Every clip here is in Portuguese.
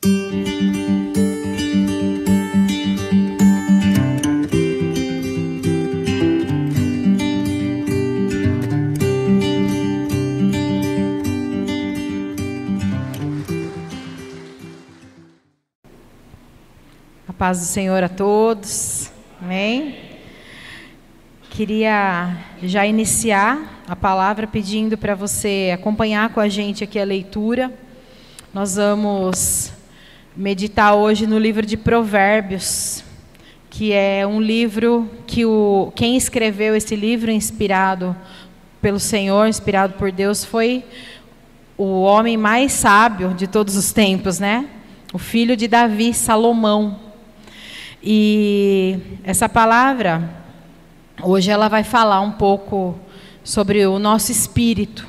A paz do Senhor a todos, amém? Queria já iniciar a palavra pedindo para você acompanhar com a gente aqui a leitura. Nós vamos meditar hoje no livro de Provérbios, que é um livro que quem escreveu esse livro inspirado pelo Senhor, inspirado por Deus, foi o homem mais sábio de todos os tempos, né? O filho de Davi, Salomão. E essa palavra, hoje ela vai falar um pouco sobre o nosso espírito.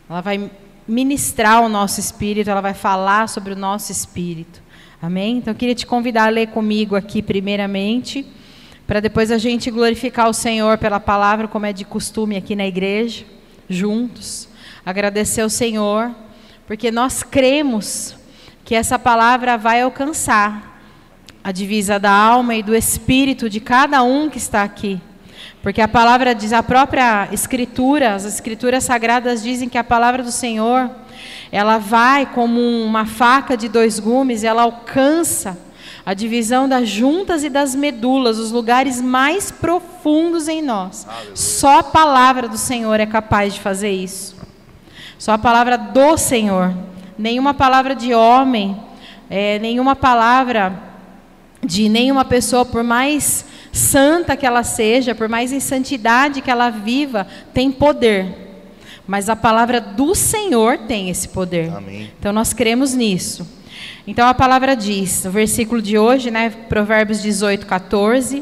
Ela vai ministrar o nosso espírito, ela vai falar sobre o nosso espírito. Amém? Então eu queria te convidar a ler comigo aqui primeiramente, para depois a gente glorificar o Senhor pela palavra, como é de costume aqui na igreja, juntos. Agradecer ao Senhor, porque nós cremos que essa palavra vai alcançar a divisa da alma e do espírito de cada um que está aqui. Porque a palavra diz, a própria Escritura, as Escrituras Sagradas dizem que a palavra do Senhor, ela vai como uma faca de dois gumes, ela alcança a divisão das juntas e das medulas, os lugares mais profundos em nós. Aleluia. Só a palavra do Senhor é capaz de fazer isso. Só a palavra do Senhor. Nenhuma palavra de homem, nenhuma palavra de nenhuma pessoa, por mais santa que ela seja, por mais em santidade que ela viva, tem poder. Mas a palavra do Senhor tem esse poder. Amém. Então nós cremos nisso. Então a palavra diz, no versículo de hoje, né, Provérbios 18, 14,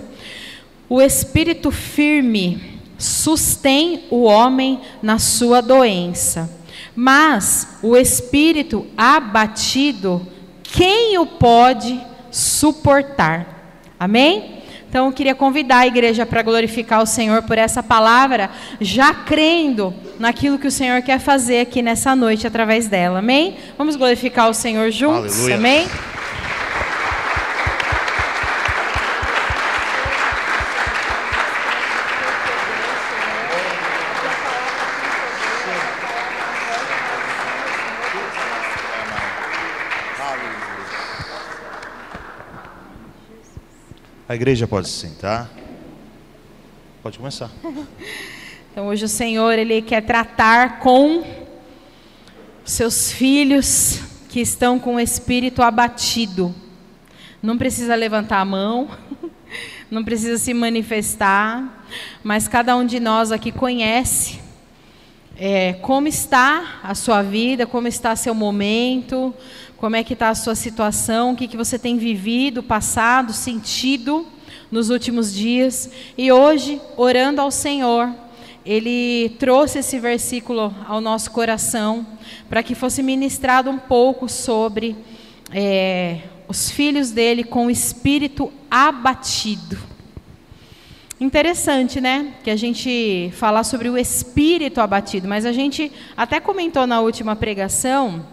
o espírito firme sustém o homem na sua doença, mas o espírito abatido, quem o pode suportar? Amém? Então eu queria convidar a igreja para glorificar o Senhor por essa palavra, já crendo naquilo que o Senhor quer fazer aqui nessa noite através dela. Amém? Vamos glorificar o Senhor juntos. Aleluia. Amém? A igreja pode se sentar. Pode começar. Então hoje o Senhor, Ele quer tratar com seus filhos que estão com o espírito abatido. Não precisa levantar a mão, não precisa se manifestar, mas cada um de nós aqui conhece como está a sua vida, como está seu momento, como é que está a sua situação, o que você tem vivido, passado, sentido nos últimos dias. E hoje, orando ao Senhor, Ele trouxe esse versículo ao nosso coração, para que fosse ministrado um pouco sobre os filhos dele com o espírito abatido. Interessante, né? Que a gente falar sobre o espírito abatido, mas a gente até comentou na última pregação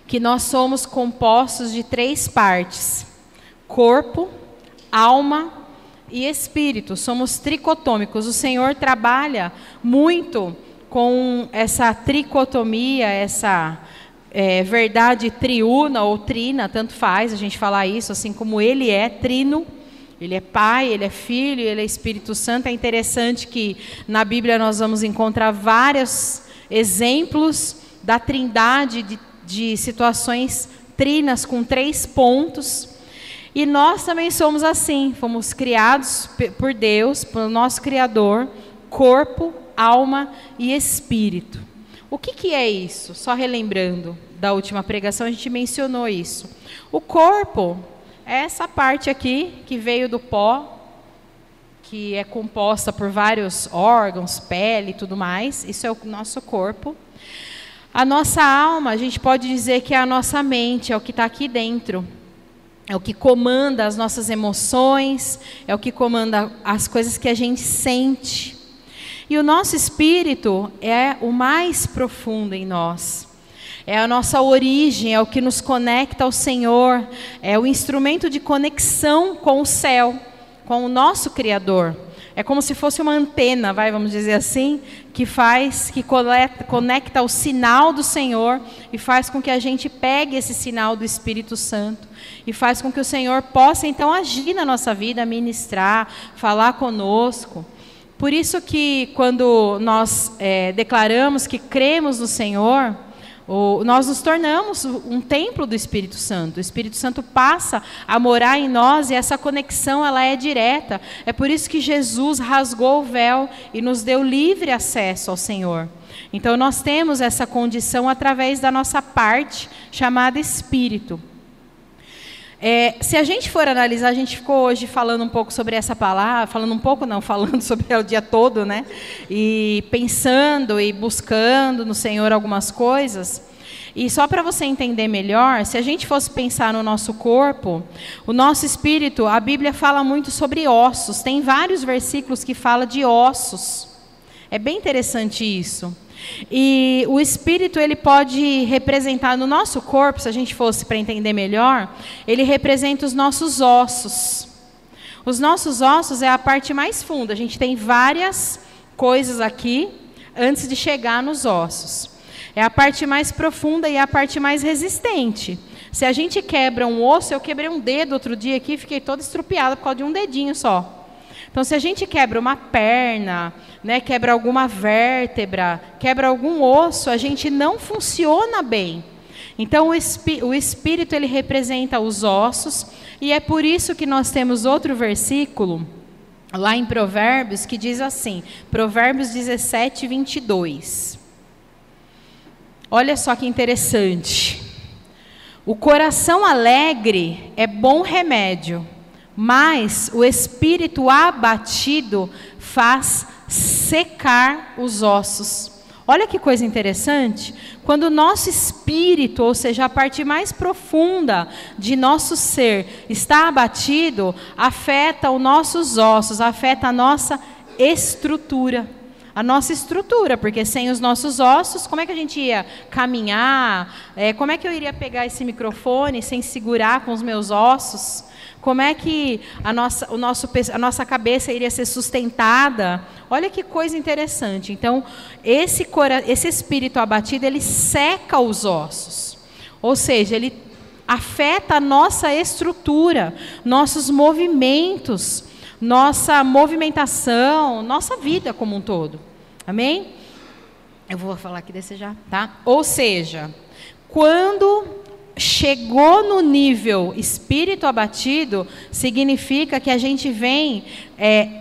que nós somos compostos de 3 partes: corpo, alma e espírito. Somos tricotômicos. O Senhor trabalha muito com essa tricotomia, essa verdade triuna ou trina, tanto faz a gente falar isso, assim como Ele é trino. Ele é Pai, Ele é Filho, Ele é Espírito Santo. É interessante que na Bíblia nós vamos encontrar vários exemplos da trindade, de situações trinas com 3 pontos. E nós também somos assim, fomos criados por Deus, pelo nosso Criador, corpo, alma e espírito. O que é isso? Só relembrando da última pregação, a gente mencionou isso. O corpo é essa parte aqui que veio do pó, que é composta por vários órgãos, pele e tudo mais. Isso é o nosso corpo. A nossa alma, a gente pode dizer que é a nossa mente, é o que está aqui dentro. É o que comanda as nossas emoções, é o que comanda as coisas que a gente sente. E o nosso espírito é o mais profundo em nós. é a nossa origem, é o que nos conecta ao Senhor, é o instrumento de conexão com o céu, com o nosso Criador. É como se fosse uma antena, vamos dizer assim, que conecta o sinal do Senhor e faz com que a gente pegue esse sinal do Espírito Santo e faz com que o Senhor possa então agir na nossa vida, ministrar, falar conosco. Por isso que quando nós declaramos que cremos no Senhor, nós nos tornamos um templo do Espírito Santo. O Espírito Santo passa a morar em nós e essa conexão ela é direta. É por isso que Jesus rasgou o véu e nos deu livre acesso ao Senhor. Então nós temos essa condição através da nossa parte chamada Espírito. Se a gente for analisar, a gente ficou hoje falando um pouco sobre essa palavra, falando sobre o dia todo, né? E pensando e buscando no Senhor algumas coisas. E só para você entender melhor, se a gente fosse pensar no nosso corpo, o nosso espírito, a Bíblia fala muito sobre ossos. Tem vários versículos que falam de ossos. É bem interessante isso. E o espírito ele pode representar no nosso corpo, se a gente fosse para entender melhor, ele representa os nossos ossos. Os nossos ossos é a parte mais funda. A gente tem várias coisas aqui antes de chegar nos ossos. É a parte mais profunda e a parte mais resistente. Se a gente quebra um osso, eu quebrei um dedo outro dia aqui e fiquei toda estrupiada por causa de um dedinho só. Então, se a gente quebra uma perna, né, quebra alguma vértebra, quebra algum osso, a gente não funciona bem. Então, o espírito ele representa os ossos, e é por isso que nós temos outro versículo, lá em Provérbios, que diz assim, Provérbios 17, 22. Olha só que interessante. O coração alegre é bom remédio, mas o espírito abatido faz secar os ossos. Olha que coisa interessante. Quando o nosso espírito, ou seja, a parte mais profunda de nosso ser, está abatido, afeta os nossos ossos, afeta a nossa estrutura. A nossa estrutura, porque sem os nossos ossos, como é que a gente ia caminhar? Como é que eu iria pegar esse microfone sem segurar com os meus ossos? Como é que a nossa cabeça iria ser sustentada? Olha que coisa interessante. Então, esse espírito abatido, ele seca os ossos. Ou seja, ele afeta a nossa estrutura, nossos movimentos, nossa movimentação, nossa vida como um todo. Amém? Eu vou falar aqui desse já, tá? Ou seja, quando chegou no nível espírito abatido, significa que a gente vem,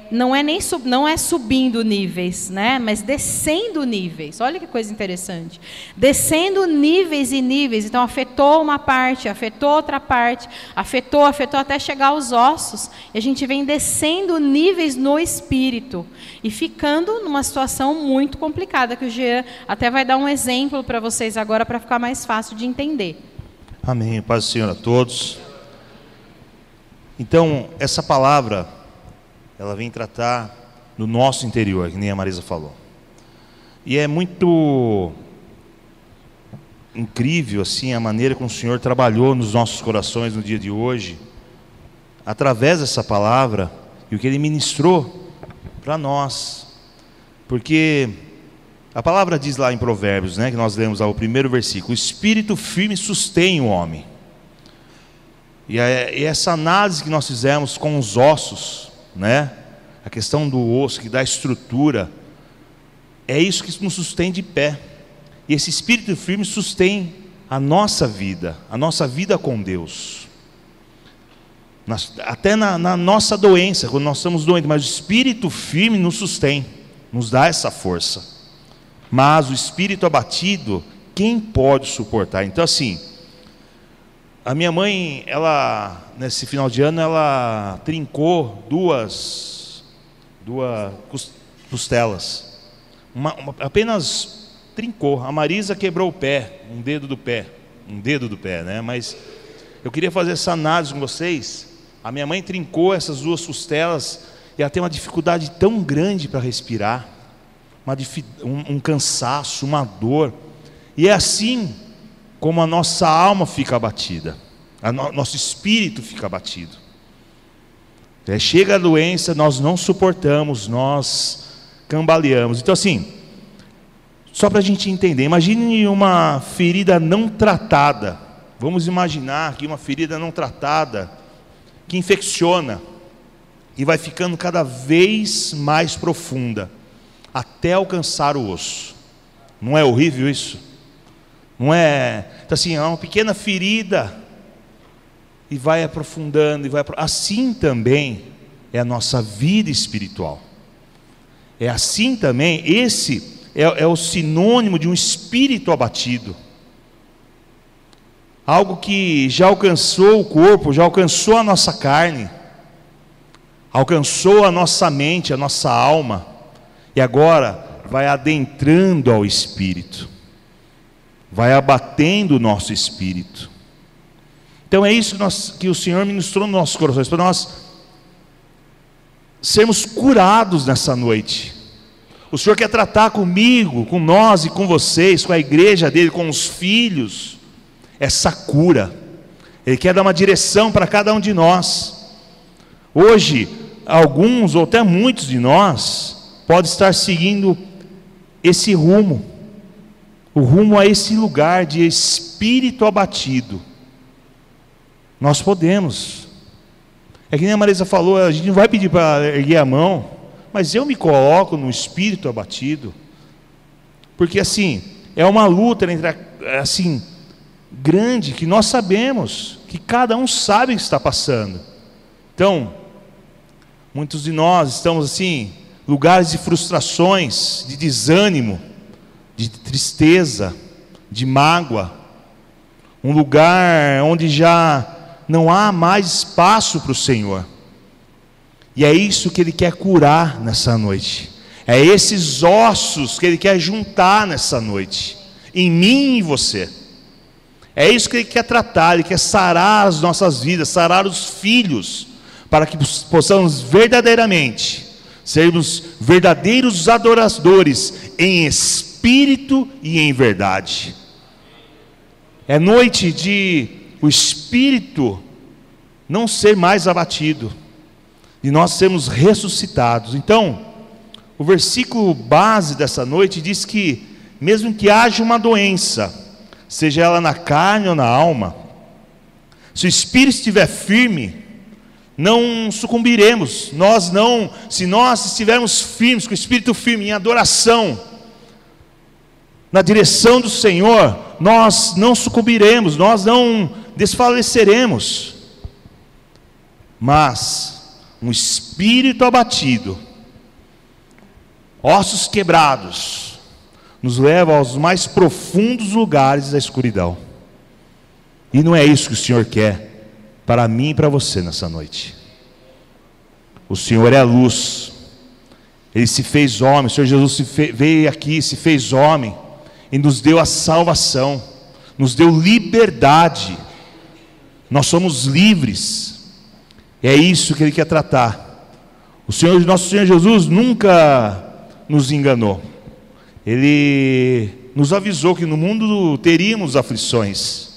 não é subindo níveis, né? Mas descendo níveis. Olha que coisa interessante. Descendo níveis e níveis. Então afetou uma parte, afetou outra parte, afetou até chegar aos ossos. E a gente vem descendo níveis no espírito e ficando numa situação muito complicada, que o Jean até vai dar um exemplo para vocês agora para ficar mais fácil de entender. Amém. Paz do Senhor a todos. Então, essa palavra, ela vem tratar do nosso interior, que nem a Marisa falou. E é muito incrível, assim, a maneira como o Senhor trabalhou nos nossos corações no dia de hoje, através dessa palavra, e o que Ele ministrou para nós. Porque a palavra diz lá em Provérbios, né, que nós lemos lá o primeiro versículo: o espírito firme sustém o homem. E essa análise que nós fizemos com os ossos, né, a questão do osso, que dá estrutura, é isso que nos sustém de pé. E esse espírito firme sustém a nossa vida com Deus. Até na nossa doença, quando nós estamos doentes, mas o espírito firme nos sustém, nos dá essa força. Mas o espírito abatido, quem pode suportar? Então, assim, a minha mãe, ela, nesse final de ano, ela trincou duas costelas. Apenas trincou. A Marisa quebrou o pé, um dedo do pé, né? Mas eu queria fazer essa análise com vocês. A minha mãe trincou essas duas costelas e ela tem uma dificuldade tão grande para respirar. Um cansaço, uma dor. E é assim como a nossa alma fica abatida, nosso espírito fica abatido. Chega a doença, nós não suportamos, nós cambaleamos. Então assim, só para a gente entender, imagine uma ferida não tratada. Vamos imaginar que uma ferida não tratada, que infecciona, e vai ficando cada vez mais profunda, até alcançar o osso. Não é horrível isso? Não é? Então assim, é uma pequena ferida, e vai aprofundando, assim também é a nossa vida espiritual. É assim também, esse é o sinônimo de um espírito abatido. Algo que já alcançou o corpo, já alcançou a nossa carne, alcançou a nossa mente, a nossa alma, e agora vai adentrando ao espírito, vai abatendo o nosso espírito. Então é isso que o Senhor ministrou nos nossos corações, para nós sermos curados nessa noite. O Senhor quer tratar comigo, com nós e com vocês, com a igreja dele, com os filhos, essa cura. Ele quer dar uma direção para cada um de nós. Hoje, alguns ou até muitos de nós podem estar seguindo esse rumo, o rumo a esse lugar de espírito abatido. Nós podemos. É que nem a Marisa falou, a gente não vai pedir para erguer a mão, mas eu me coloco no espírito abatido, porque assim, é uma luta entre, assim, grande, que nós sabemos, que cada um sabe o que está passando. Então, muitos de nós estamos assim, lugares de frustrações, de desânimo, de tristeza, de mágoa, um lugar onde já não há mais espaço para o Senhor. E é isso que Ele quer curar nessa noite. É esses ossos que Ele quer juntar nessa noite, em mim e em você. É isso que Ele quer tratar. Ele quer sarar as nossas vidas, sarar os filhos, para que possamos verdadeiramente sermos verdadeiros adoradores em espírito e em verdade. É noite de o espírito não ser mais abatido, e nós sermos ressuscitados. Então, o versículo base dessa noite diz que, mesmo que haja uma doença, seja ela na carne ou na alma, se o espírito estiver firme, não sucumbiremos. Se nós estivermos firmes, com o espírito firme, em adoração, na direção do Senhor, nós não sucumbiremos, nós não desfaleceremos. Mas um espírito abatido, ossos quebrados, nos leva aos mais profundos lugares da escuridão. E não é isso que o Senhor quer para mim e para você nessa noite. O Senhor é a luz, Ele se fez homem, o Senhor Jesus veio aqui, se fez homem, e nos deu a salvação, nos deu liberdade. Nós somos livres. É isso que Ele quer tratar. Nosso Senhor Jesus nunca nos enganou. Ele nos avisou que no mundo teríamos aflições.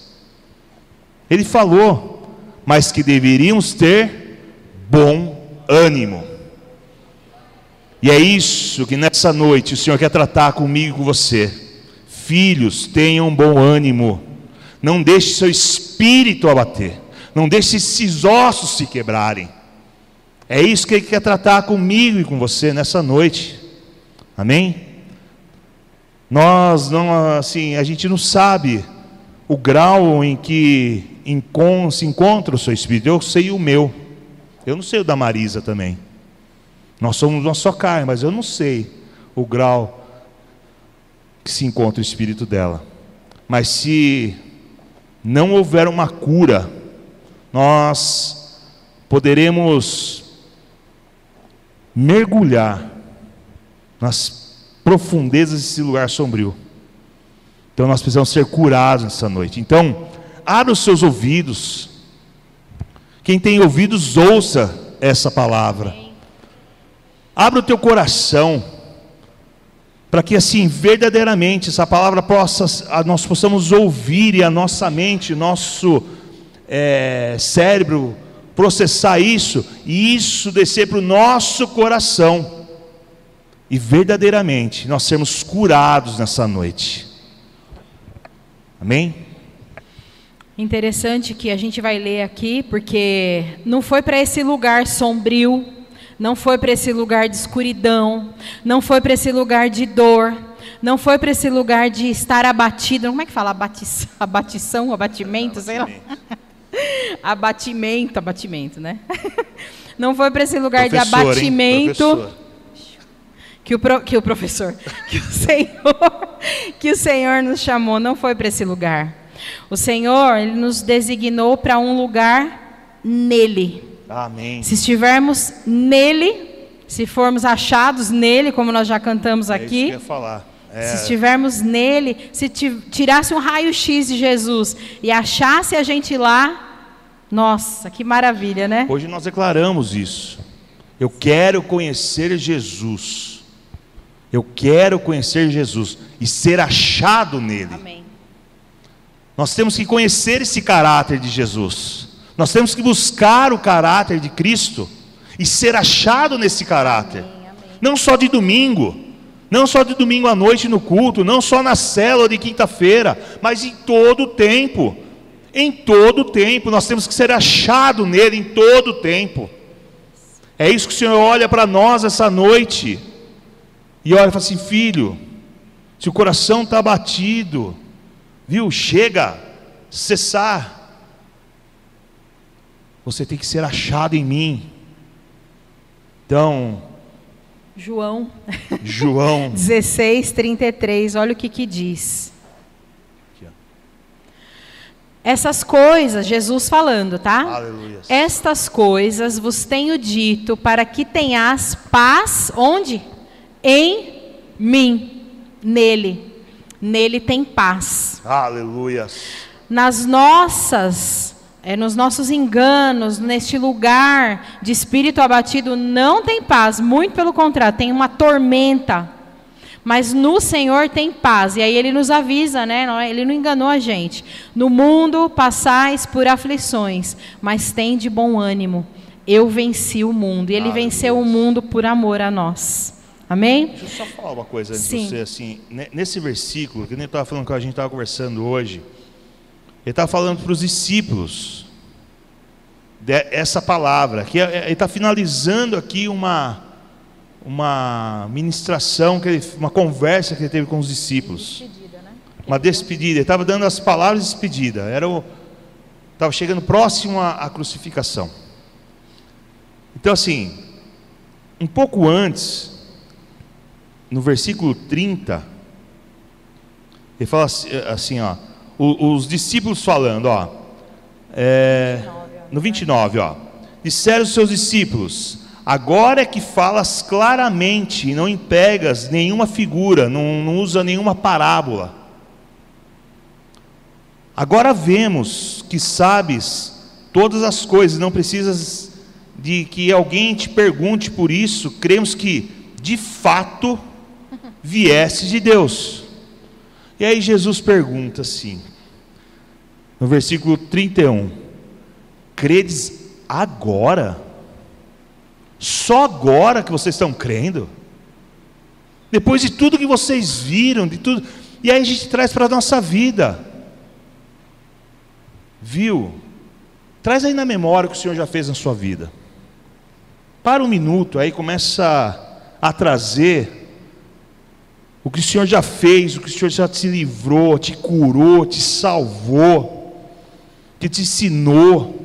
Ele falou, mas que deveríamos ter bom ânimo. E é isso que nessa noite o Senhor quer tratar comigo e com você. Filhos, tenham bom ânimo. Não deixe seu espírito abater. Não deixe esses ossos se quebrarem. É isso que Ele quer tratar comigo e com você nessa noite. Amém? Nós não, assim, a gente não sabe o grau em que se encontra o seu espírito. Eu sei o meu. Eu não sei o da Marisa também. Nós somos uma só carne, mas eu não sei o grau que se encontra o espírito dela. Mas se não houver uma cura, nós poderemos mergulhar nas profundezas desse lugar sombrio. Então nós precisamos ser curados nessa noite. Então, abra os seus ouvidos. Quem tem ouvidos, ouça essa palavra. Abra o teu coração. para que assim, verdadeiramente, essa palavra nós possamos ouvir e a nossa mente, nosso cérebro processar isso, e isso descer para o nosso coração, e verdadeiramente nós sermos curados nessa noite. Amém? Interessante que a gente vai ler aqui, porque não foi para esse lugar sombrio, não foi para esse lugar de escuridão, não foi para esse lugar de dor, não foi para esse lugar de estar abatido. Como é que fala? Abatimento, sei lá. Abatimento, né? Não foi para esse lugar de abatimento. Que o Senhor nos chamou, não foi para esse lugar. O Senhor, Ele nos designou para um lugar nele. Amém. Se estivermos nele, se formos achados nele, como nós já cantamos aqui, isso que eu ia falar. Se estivermos nele, se tirasse um raio-x de Jesus e achasse a gente lá, nossa, que maravilha, né? Hoje nós declaramos isso. Eu quero conhecer Jesus. Eu quero conhecer Jesus e ser achado nele. Amém. Nós temos que conhecer esse caráter de Jesus. Nós temos que buscar o caráter de Cristo e ser achado nesse caráter. Amém, amém. Não só de domingo, não só de domingo à noite no culto, não só na célula de quinta-feira, mas em todo o tempo. Em todo o tempo, nós temos que ser achado nele em todo o tempo. É isso que o Senhor olha para nós essa noite. E olha e fala assim: filho, se o coração está abatido, viu, chega, cessar. Você tem que ser achado em mim. Então, João 16:33, olha o que diz. Essas coisas, Jesus falando, tá? Aleluia. Estas coisas vos tenho dito para que tenhas paz, onde? Em mim, nele. Nele tem paz. Aleluia. Nos nossos enganos, neste lugar de espírito abatido, não tem paz, muito pelo contrário, tem uma tormenta. Mas no Senhor tem paz. E aí Ele nos avisa, né? Ele não enganou a gente. No mundo passais por aflições, mas tem de bom ânimo. Eu venci o mundo. E Ele venceu o mundo por amor a nós. Amém? Deixa eu só falar uma coisa antes Sim. de você, assim, nesse versículo, que nem estava falando que a gente estava conversando hoje, ele estava falando para os discípulos essa palavra, que ele está finalizando aqui uma ministração, uma conversa que ele teve com os discípulos. Uma despedida, ele estava dando as palavras de despedida, estava chegando próximo à crucificação. Então assim, um pouco antes, no versículo 30, ele fala assim, ó, os discípulos falando, ó, no 29, ó, disseram os seus discípulos: agora é que falas claramente e não empregas nenhuma figura, não usa nenhuma parábola. Agora vemos que sabes todas as coisas, não precisas de que alguém te pergunte por isso. Cremos que de fato vieste de Deus. E aí Jesus pergunta assim, no versículo 31, credes agora? Só agora que vocês estão crendo? Depois de tudo que vocês viram, de tudo, e aí a gente traz para a nossa vida, viu? Traz aí na memória o que o Senhor já fez na sua vida. Para um minuto, aí começa a trazer o que o Senhor já fez, o que o Senhor já te livrou, te curou, te salvou, que te ensinou.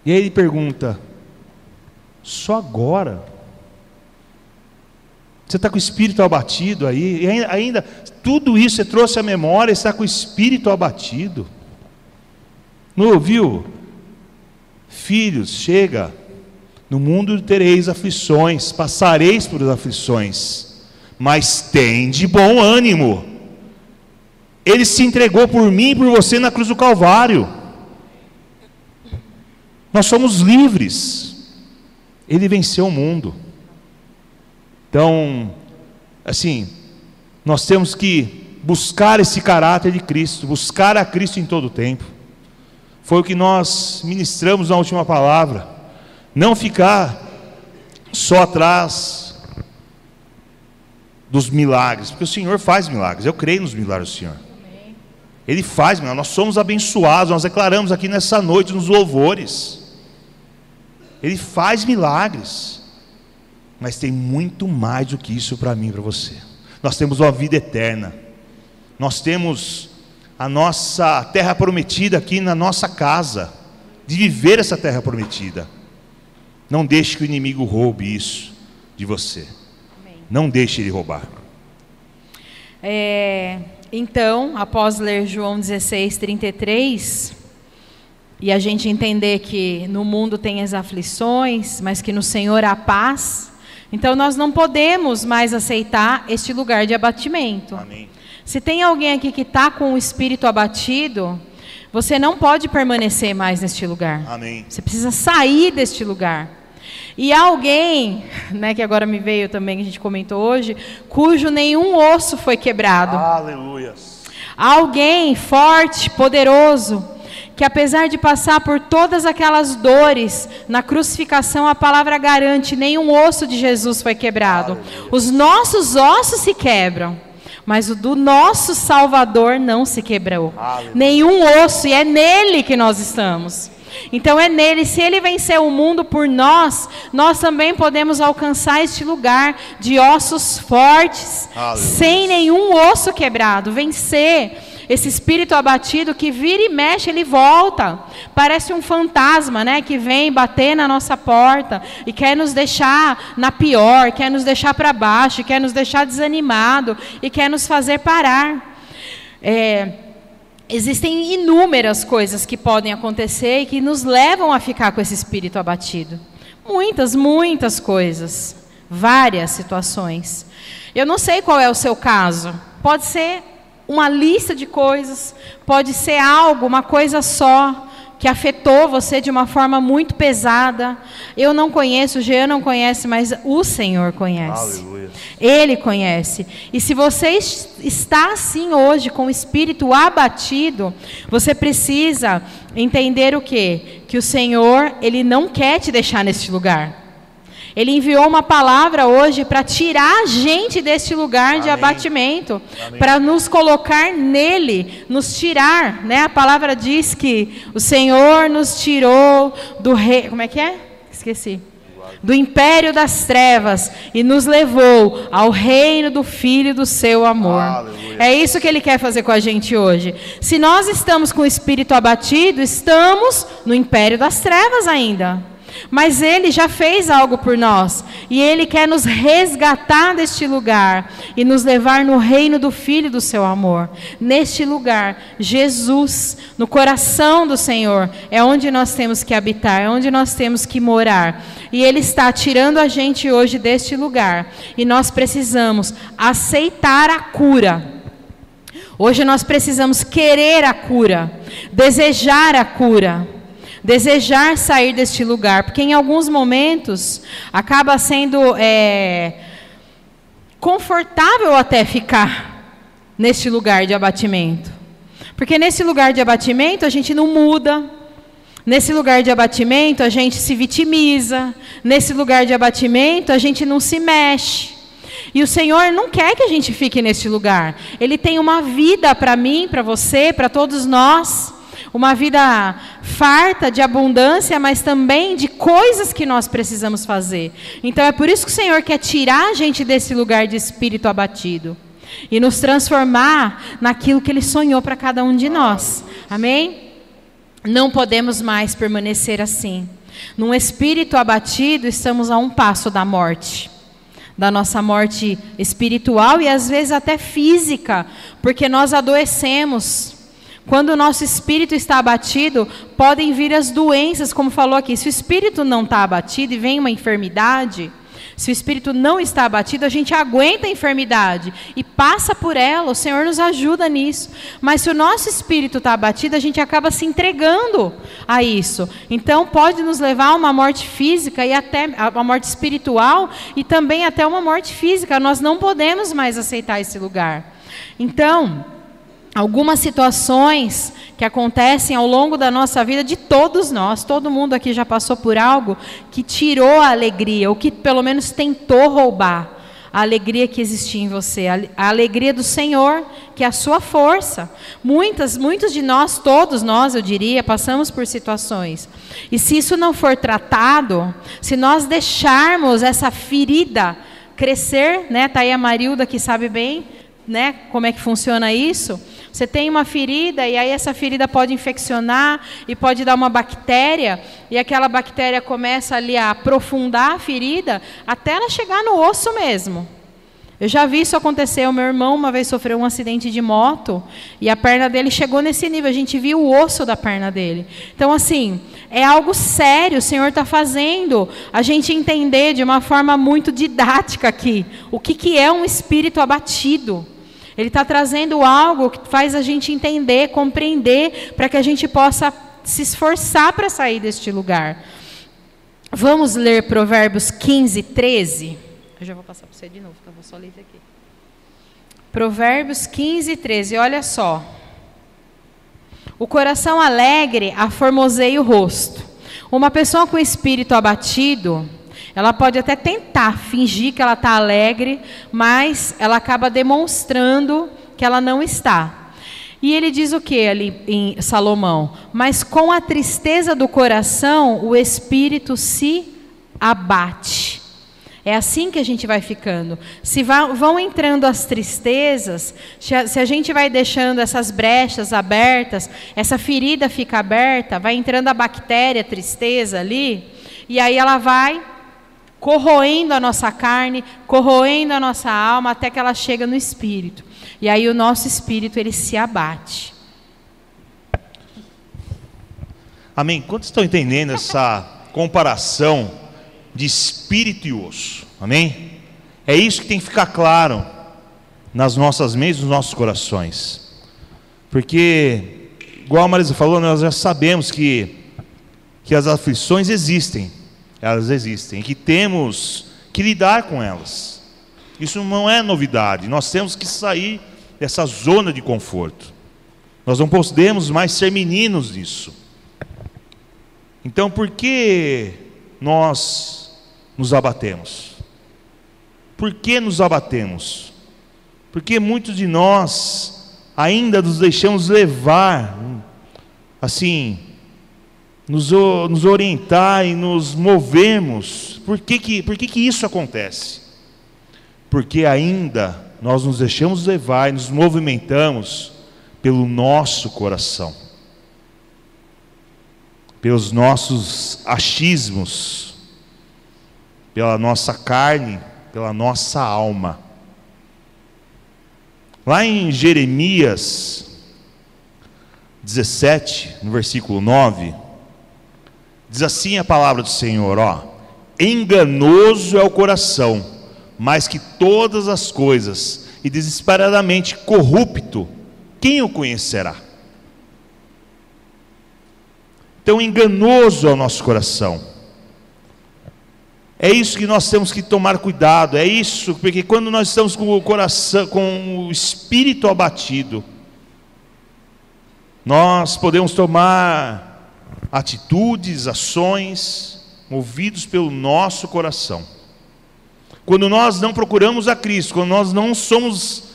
E aí ele pergunta: só agora? Você está com o espírito abatido aí? E ainda tudo isso você trouxe à memória, está com o espírito abatido? Não ouviu? Filhos, chega. No mundo tereis aflições, passareis por aflições, mas tem de bom ânimo. Ele se entregou por mim e por você na cruz do Calvário. Nós somos livres. Ele venceu o mundo. Então, assim, nós temos que buscar esse caráter de Cristo, buscar a Cristo em todo o tempo. Foi o que nós ministramos na última palavra. Não ficar só atrás dos milagres, porque o Senhor faz milagres. Eu creio nos milagres do Senhor. Ele faz milagres. Nós somos abençoados. Nós declaramos aqui nessa noite nos louvores. Ele faz milagres. Mas tem muito mais do que isso para mim e para você. Nós temos uma vida eterna. Nós temos a nossa terra prometida aqui na nossa casa, de viver essa terra prometida. Não deixe que o inimigo roube isso de você. Amém. Não deixe ele roubar. Então, após ler João 16:33, e a gente entender que no mundo tem as aflições, mas que no Senhor há paz, então nós não podemos mais aceitar este lugar de abatimento. Amém. Se tem alguém aqui que está com o espírito abatido, você não pode permanecer mais neste lugar. Amém. Você precisa sair deste lugar. E há alguém, né, que agora me veio também, que a gente comentou hoje, cujo nenhum osso foi quebrado. Aleluia. Há alguém forte, poderoso, que apesar de passar por todas aquelas dores, na crucificação a palavra garante, nenhum osso de Jesus foi quebrado. Aleluia. Os nossos ossos se quebram, mas o do nosso Salvador não se quebrou. Aleluia. Nenhum osso, e é nele que nós estamos. Então é nele, se ele venceu o mundo por nós, nós também podemos alcançar este lugar de ossos fortes, Aleluia. Sem nenhum osso quebrado, vencer esse espírito abatido que vira e mexe, ele volta, parece um fantasma, né, que vem bater na nossa porta e quer nos deixar na pior, quer nos deixar para baixo, quer nos deixar desanimado e quer nos fazer parar. Existem inúmeras coisas que podem acontecer e que nos levam a ficar com esse espírito abatido. Muitas coisas, várias situações. Eu não sei qual é o seu caso. Pode ser uma lista de coisas, pode ser algo, uma coisa só, que afetou você de uma forma muito pesada. Eu não conheço, o Jean não conhece, mas o Senhor conhece. Aleluia. Ele conhece. E se você está assim hoje, com o espírito abatido, você precisa entender o quê? Que o Senhor, Ele não quer te deixar neste lugar. Ele enviou uma palavra hoje para tirar a gente deste lugar de abatimento, para nos colocar nele, nos tirar, né? A palavra diz que o Senhor nos tirou do rei, como é que é? Esqueci. Do império das trevas e nos levou ao reino do Filho do seu amor. Aleluia. É isso que Ele quer fazer com a gente hoje. Se nós estamos com o espírito abatido, estamos no império das trevas ainda. Mas Ele já fez algo por nós, e Ele quer nos resgatar deste lugar, e nos levar no reino do Filho do seu amor. Neste lugar, Jesus, no coração do Senhor, é onde nós temos que habitar, é onde nós temos que morar. E Ele está tirando a gente hoje deste lugar, e nós precisamos aceitar a cura. Hoje nós precisamos querer a cura, desejar a cura. Desejar sair deste lugar, porque em alguns momentos acaba sendo confortável até ficar neste lugar de abatimento. Porque nesse lugar de abatimento a gente não muda, nesse lugar de abatimento a gente se vitimiza, nesse lugar de abatimento a gente não se mexe. E o Senhor não quer que a gente fique neste lugar. Ele tem uma vida para mim, para você, para todos nós. Uma vida farta de abundância, mas também de coisas que nós precisamos fazer. Então é por isso que o Senhor quer tirar a gente desse lugar de espírito abatido e nos transformar naquilo que Ele sonhou para cada um de nós. Amém? Não podemos mais permanecer assim. Num espírito abatido, estamos a um passo da morte. Da nossa morte espiritual e às vezes até física, porque nós adoecemos. Quando o nosso espírito está abatido, podem vir as doenças, como falou aqui. Se o espírito não está abatido e vem uma enfermidade, Se o espírito não está abatido, a gente aguenta a enfermidade e passa por ela, o Senhor nos ajuda nisso. Mas se o nosso espírito está abatido, a gente acaba se entregando a isso. Então pode nos levar a uma morte física e até a uma morte espiritual e também até uma morte física. Nós não podemos mais aceitar esse lugar. Então, algumas situações que acontecem ao longo da nossa vida, de todos nós, todo mundo aqui já passou por algo que tirou a alegria, ou que pelo menos tentou roubar a alegria que existia em você, a alegria do Senhor, que é a sua força. Muitos de nós, todos nós, eu diria, passamos por situações. E se isso não for tratado, se nós deixarmos essa ferida crescer, né? Tá aí a Marilda que sabe bem, né, como é que funciona isso. Você tem uma ferida e aí essa ferida pode infeccionar e pode dar uma bactéria e aquela bactéria começa ali a aprofundar a ferida até ela chegar no osso mesmo. Eu já vi isso acontecer. O meu irmão uma vez sofreu um acidente de moto e a perna dele chegou nesse nível. A gente viu o osso da perna dele. Então, assim, é algo sério. O Senhor está fazendo a gente entender de uma forma muito didática aqui o que é um espírito abatido. Ele está trazendo algo que faz a gente entender, compreender, para que a gente possa se esforçar para sair deste lugar. Vamos ler Provérbios 15, 13. Eu já vou passar para você de novo, tá? Vou só ler isso aqui. Provérbios 15, 13, olha só. O coração alegre aformoseia o rosto. Uma pessoa com espírito abatido, ela pode até tentar fingir que ela está alegre, mas ela acaba demonstrando que ela não está. E ele diz o que ali em Salomão? Mas com a tristeza do coração, o espírito se abate. É assim que a gente vai ficando. Se vão entrando as tristezas, se a gente vai deixando essas brechas abertas, essa ferida fica aberta, vai entrando a bactéria, a tristeza ali, e aí ela vai corroendo a nossa carne, corroendo a nossa alma, até que ela chega no espírito. E aí o nosso espírito, ele se abate. Amém? Quantos estão entendendo essa comparação de espírito e osso? Amém? É isso que tem que ficar claro nas nossas mentes, nos nossos corações. Porque, igual a Marisa falou, nós já sabemos que as aflições existem. Elas existem, e que temos que lidar com elas. Isso não é novidade. Nós temos que sair dessa zona de conforto. Nós não podemos mais ser meninos disso. Então, por que nós nos abatemos? Por que nos abatemos? Porque muitos de nós ainda nos deixamos levar, assim, nos orientar e nos movermos. Por que isso acontece? Porque ainda nós nos deixamos levar e nos movimentamos pelo nosso coração, pelos nossos achismos, pela nossa carne, pela nossa alma. Lá em Jeremias 17, no versículo 9, diz assim a palavra do Senhor, enganoso é o coração, mais que todas as coisas, e desesperadamente corrupto, quem o conhecerá? Então, enganoso é o nosso coração. É isso que nós temos que tomar cuidado, é isso, porque quando nós estamos com o coração, com o espírito abatido, nós podemos tomar atitudes, ações, movidos pelo nosso coração. Quando nós não procuramos a Cristo, quando nós não somos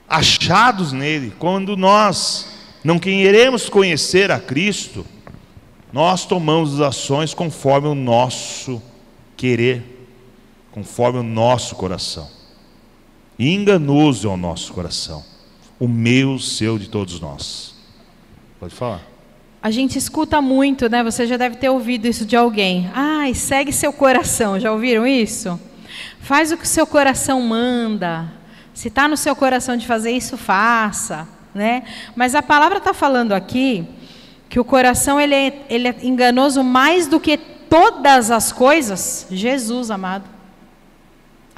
achados nele, quando nós não queremos conhecer a Cristo, nós tomamos as ações conforme o nosso querer, conforme o nosso coração. E enganoso é o nosso coração, o meu, o seu, de todos nós. Pode falar. A gente escuta muito, né? Você já deve ter ouvido isso de alguém. Segue seu coração. Já ouviram isso? Faz o que o seu coração manda. Se está no seu coração de fazer isso, faça, né? Mas a palavra está falando aqui que o coração ele é enganoso mais do que todas as coisas. Jesus, amado.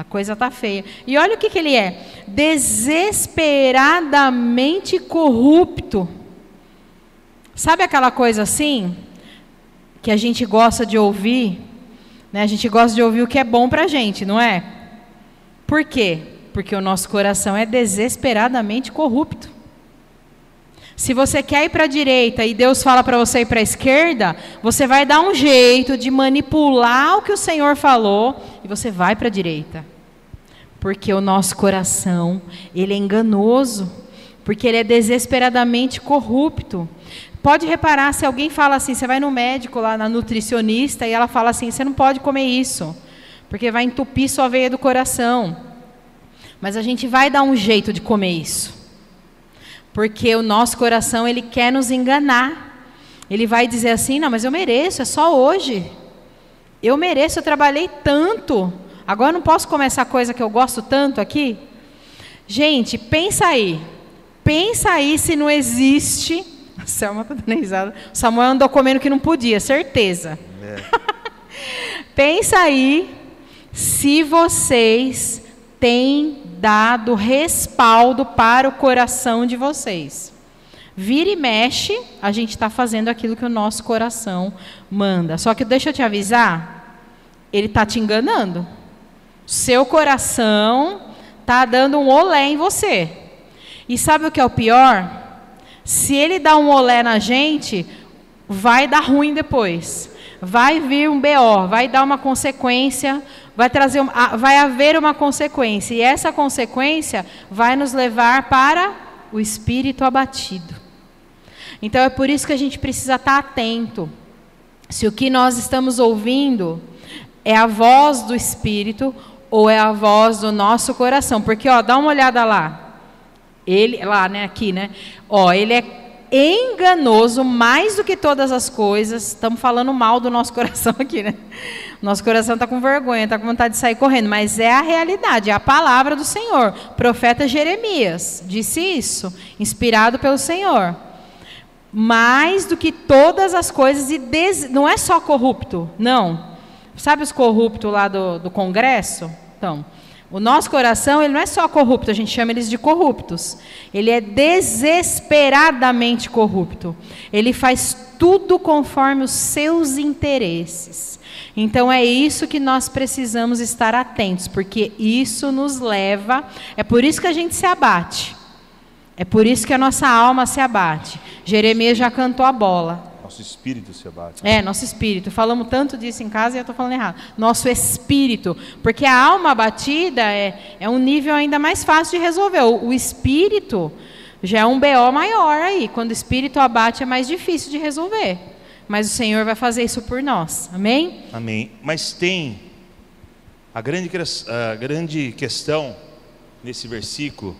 A coisa está feia. E olha o que ele é: desesperadamente corrupto. Sabe aquela coisa assim, que a gente gosta de ouvir, né? A gente gosta de ouvir o que é bom para a gente, não é? Por quê? Porque o nosso coração é desesperadamente corrupto. Se você quer ir para a direita e Deus fala para você ir para a esquerda, você vai dar um jeito de manipular o que o Senhor falou e você vai para a direita. Porque o nosso coração, ele é enganoso, porque ele é desesperadamente corrupto. Pode reparar, se alguém fala assim, você vai no médico lá, na nutricionista, e ela fala assim, você não pode comer isso, porque vai entupir sua veia do coração. Mas a gente vai dar um jeito de comer isso. Porque o nosso coração, ele quer nos enganar. Ele vai dizer assim, não, mas eu mereço, é só hoje. Eu mereço, eu trabalhei tanto. Agora não posso comer essa coisa que eu gosto tanto aqui? Gente, pensa aí. Pensa aí se não existe... A Selma está dando risada. O Samuel andou comendo que não podia, certeza. Pensa aí se vocês têm dado respaldo para o coração de vocês. Vira e mexe, a gente está fazendo aquilo que o nosso coração manda. Só que deixa eu te avisar, ele está te enganando. Seu coração está dando um olé em você. E sabe o que é o pior? Se ele dá um olé na gente, vai dar ruim depois. Vai vir um BO, vai dar uma consequência, vai haver uma consequência. E essa consequência vai nos levar para o espírito abatido. Então é por isso que a gente precisa estar atento. Se o que nós estamos ouvindo é a voz do Espírito ou é a voz do nosso coração. Porque, ó, dá uma olhada lá. Ele, lá, né, aqui, né? Ó, ele é enganoso mais do que todas as coisas. Estamos falando mal do nosso coração aqui, né? Nosso coração está com vergonha, está com vontade de sair correndo. Mas é a realidade, é a palavra do Senhor. O profeta Jeremias disse isso, inspirado pelo Senhor. Mais do que todas as coisas, e não é só corrupto, não. Sabe os corruptos lá do Congresso? Então... O nosso coração, ele não é só corrupto, a gente chama eles de corruptos. Ele é desesperadamente corrupto. Ele faz tudo conforme os seus interesses. Então é isso que nós precisamos estar atentos, porque isso nos leva, é por isso que a gente se abate. É por isso que a nossa alma se abate. Jeremias já cantou a bola. Nosso espírito se abate. É, nosso espírito. Falamos tanto disso em casa e eu estou falando errado. Nosso espírito. Porque a alma abatida é um nível ainda mais fácil de resolver. O espírito já é um BO maior aí. Quando o espírito abate é mais difícil de resolver. Mas o Senhor vai fazer isso por nós. Amém? Amém. Mas tem a grande questão nesse versículo.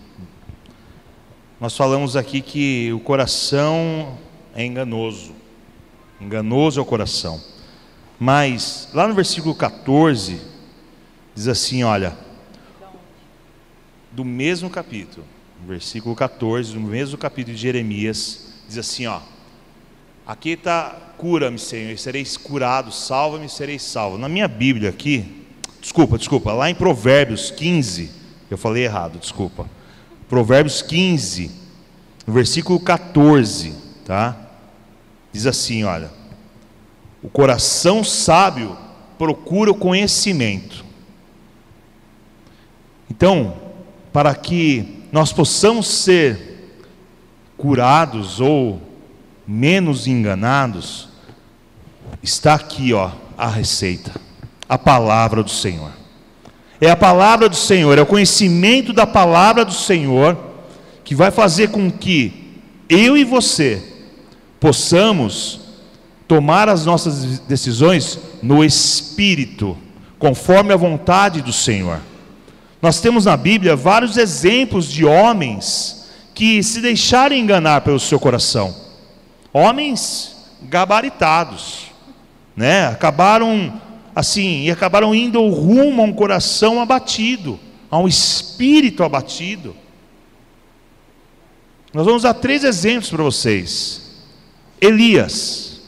Nós falamos aqui que o coração é enganoso. Enganoso é o coração. Mas, lá no versículo 14, diz assim, olha, do mesmo capítulo, versículo 14, do mesmo capítulo de Jeremias, diz assim, ó, aqui está, cura-me, Senhor, sereis curado, salva-me, sereis salvo. Na minha Bíblia aqui, desculpa, lá em Provérbios 15, eu falei errado, desculpa. Provérbios 15, no versículo 14, tá? Diz assim, olha, o coração sábio procura o conhecimento. Então, para que nós possamos ser curados ou menos enganados, está aqui, ó, a receita, a palavra do Senhor. É a palavra do Senhor, é o conhecimento da palavra do Senhor que vai fazer com que eu e você possamos tomar as nossas decisões no Espírito, conforme a vontade do Senhor. Nós temos na Bíblia vários exemplos de homens que se deixaram enganar pelo seu coração. Homens gabaritados, né? Acabaram indo rumo a um coração abatido, a um espírito abatido. Nós vamos dar 3 exemplos para vocês. Elias,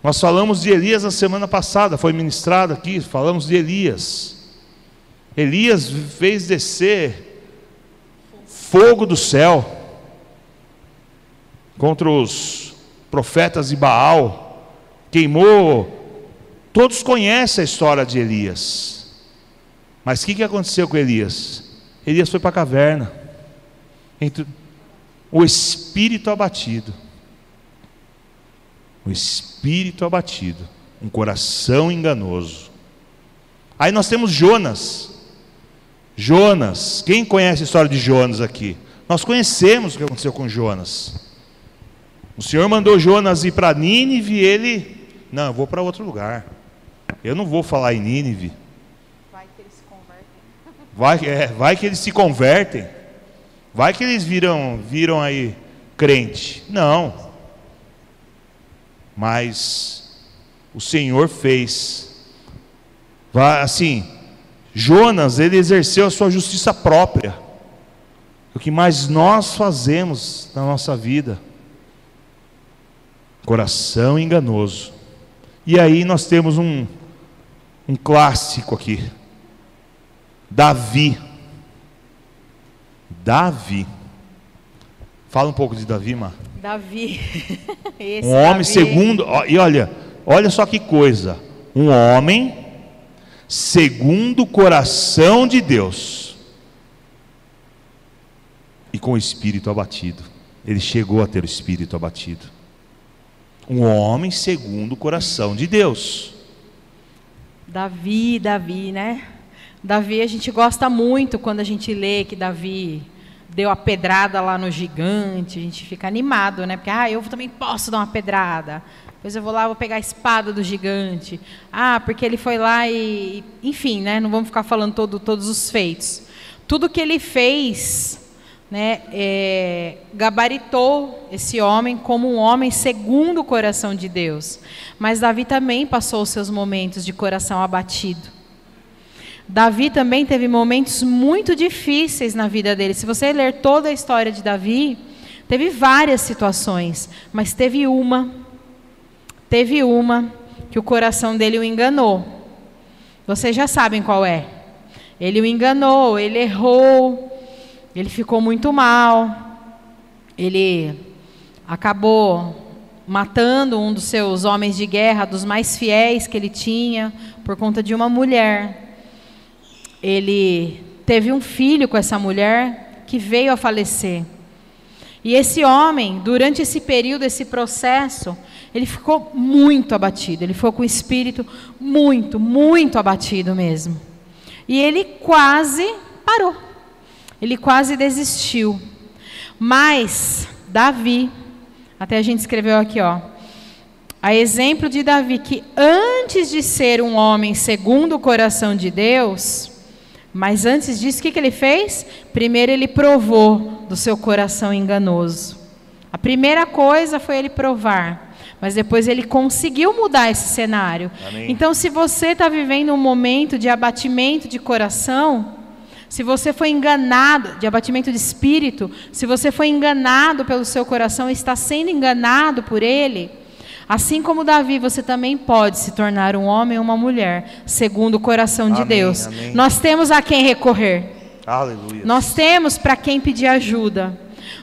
nós falamos de Elias na semana passada, foi ministrado aqui, falamos de Elias. Elias fez descer fogo do céu contra os profetas de Baal, queimou. Todos conhecem a história de Elias. Mas o que aconteceu com Elias? Elias foi para a caverna, entre o espírito abatido. O espírito abatido, um coração enganoso. Aí nós temos Jonas. Jonas, quem conhece a história de Jonas aqui? Nós conhecemos o que aconteceu com Jonas. O Senhor mandou Jonas ir para Nínive e ele, não, eu vou para outro lugar. Eu não vou falar em Nínive. Vai que eles se convertem. Vai que eles se convertem. Vai que eles viram aí crente. Não. Mas o Senhor fez. Assim, Jonas, ele exerceu a sua justiça própria. O que mais nós fazemos na nossa vida. Coração enganoso. E aí nós temos um clássico aqui. Davi. Fala um pouco de Davi, Mar. Davi. Um homem segundo, e olha só que coisa. Um homem segundo o coração de Deus. E com o espírito abatido. Ele chegou a ter o espírito abatido. Um homem segundo o coração de Deus. Davi, né? Davi, a gente gosta muito quando a gente lê que Davi deu a pedrada lá no gigante. A gente fica animado, né? Porque, eu também posso dar uma pedrada. Depois eu vou lá, vou pegar a espada do gigante. Porque ele foi lá e... Enfim, né? Não vamos ficar falando todos os feitos. Tudo que ele fez, né? Gabaritou esse homem como um homem segundo o coração de Deus. Mas Davi também passou os seus momentos de coração abatido. Davi também teve momentos muito difíceis na vida dele. Se você ler toda a história de Davi, teve várias situações, mas teve uma que o coração dele o enganou. Vocês já sabem qual é. Ele o enganou, ele errou, ele ficou muito mal, ele acabou matando um dos seus homens de guerra, dos mais fiéis que ele tinha, por conta de uma mulher. Ele teve um filho com essa mulher que veio a falecer. E esse homem, durante esse período, esse processo, ele ficou muito abatido. Ele ficou com o espírito muito, muito abatido mesmo. E ele quase parou. Ele quase desistiu. Mas Davi, até a gente escreveu aqui, a exemplo de Davi, que antes de ser um homem segundo o coração de Deus, mas antes disso, o que ele fez? Primeiro ele provou do seu coração enganoso. A primeira coisa foi ele provar, mas depois ele conseguiu mudar esse cenário. Amém. Então, se você está vivendo um momento de abatimento de coração, se você foi enganado, de abatimento de espírito, se você foi enganado pelo seu coração e está sendo enganado por ele, assim como Davi, você também pode se tornar um homem ou uma mulher, segundo o coração de Deus. Amém. Nós temos a quem recorrer. Aleluia. Nós temos para quem pedir ajuda.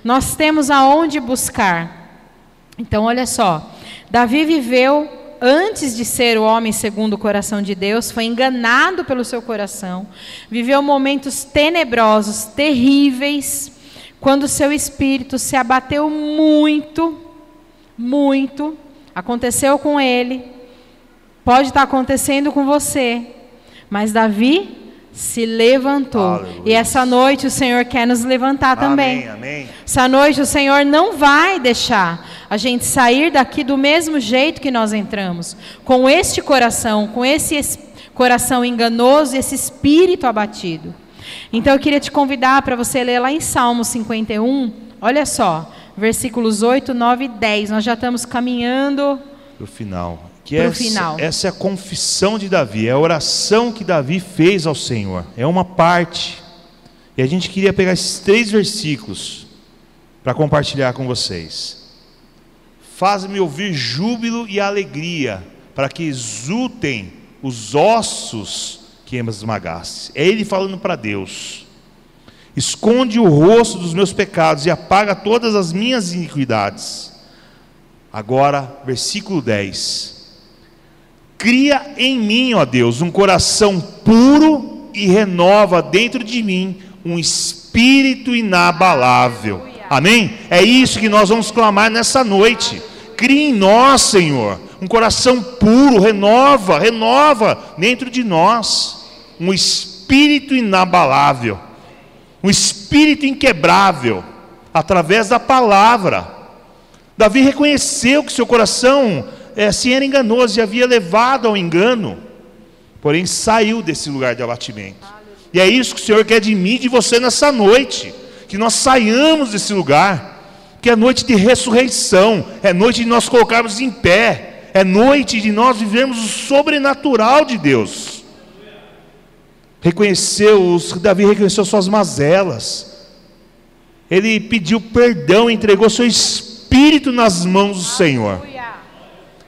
Nós temos aonde buscar. Então, olha só. Davi viveu, antes de ser o homem segundo o coração de Deus, foi enganado pelo seu coração. Viveu momentos tenebrosos, terríveis, quando o seu espírito se abateu muito, muito. Aconteceu com ele, pode estar acontecendo com você, mas Davi se levantou. Aleluia. E essa noite o Senhor quer nos levantar também. Amém. Essa noite o Senhor não vai deixar a gente sair daqui do mesmo jeito que nós entramos, com este coração, com esse coração enganoso e esse espírito abatido. Então eu queria te convidar para você ler lá em Salmo 51, olha só. Versículos 8, 9 e 10. Nós já estamos caminhando para o final. Essa é a confissão de Davi. É a oração que Davi fez ao Senhor. É uma parte. E a gente queria pegar esses 3 versículos para compartilhar com vocês. Faz-me ouvir júbilo e alegria, para que exultem os ossos que esmagaste. É Ele falando para Deus: esconde o rosto dos meus pecados e apaga todas as minhas iniquidades. Agora, versículo 10: cria em mim, ó Deus, um coração puro e renova dentro de mim um espírito inabalável. Amém? É isso que nós vamos clamar nessa noite. Cria em nós, Senhor, um coração puro, renova dentro de nós um espírito inabalável, um espírito inquebrável, através da palavra. Davi reconheceu que seu coração se era enganoso e havia levado ao engano, porém saiu desse lugar de abatimento. E é isso que o Senhor quer de mim e de você nessa noite, que nós saiamos desse lugar, que é noite de ressurreição, é noite de nós colocarmos em pé, é noite de nós vivermos o sobrenatural de Deus. Davi reconheceu suas mazelas, ele pediu perdão, entregou seu espírito nas mãos do Senhor.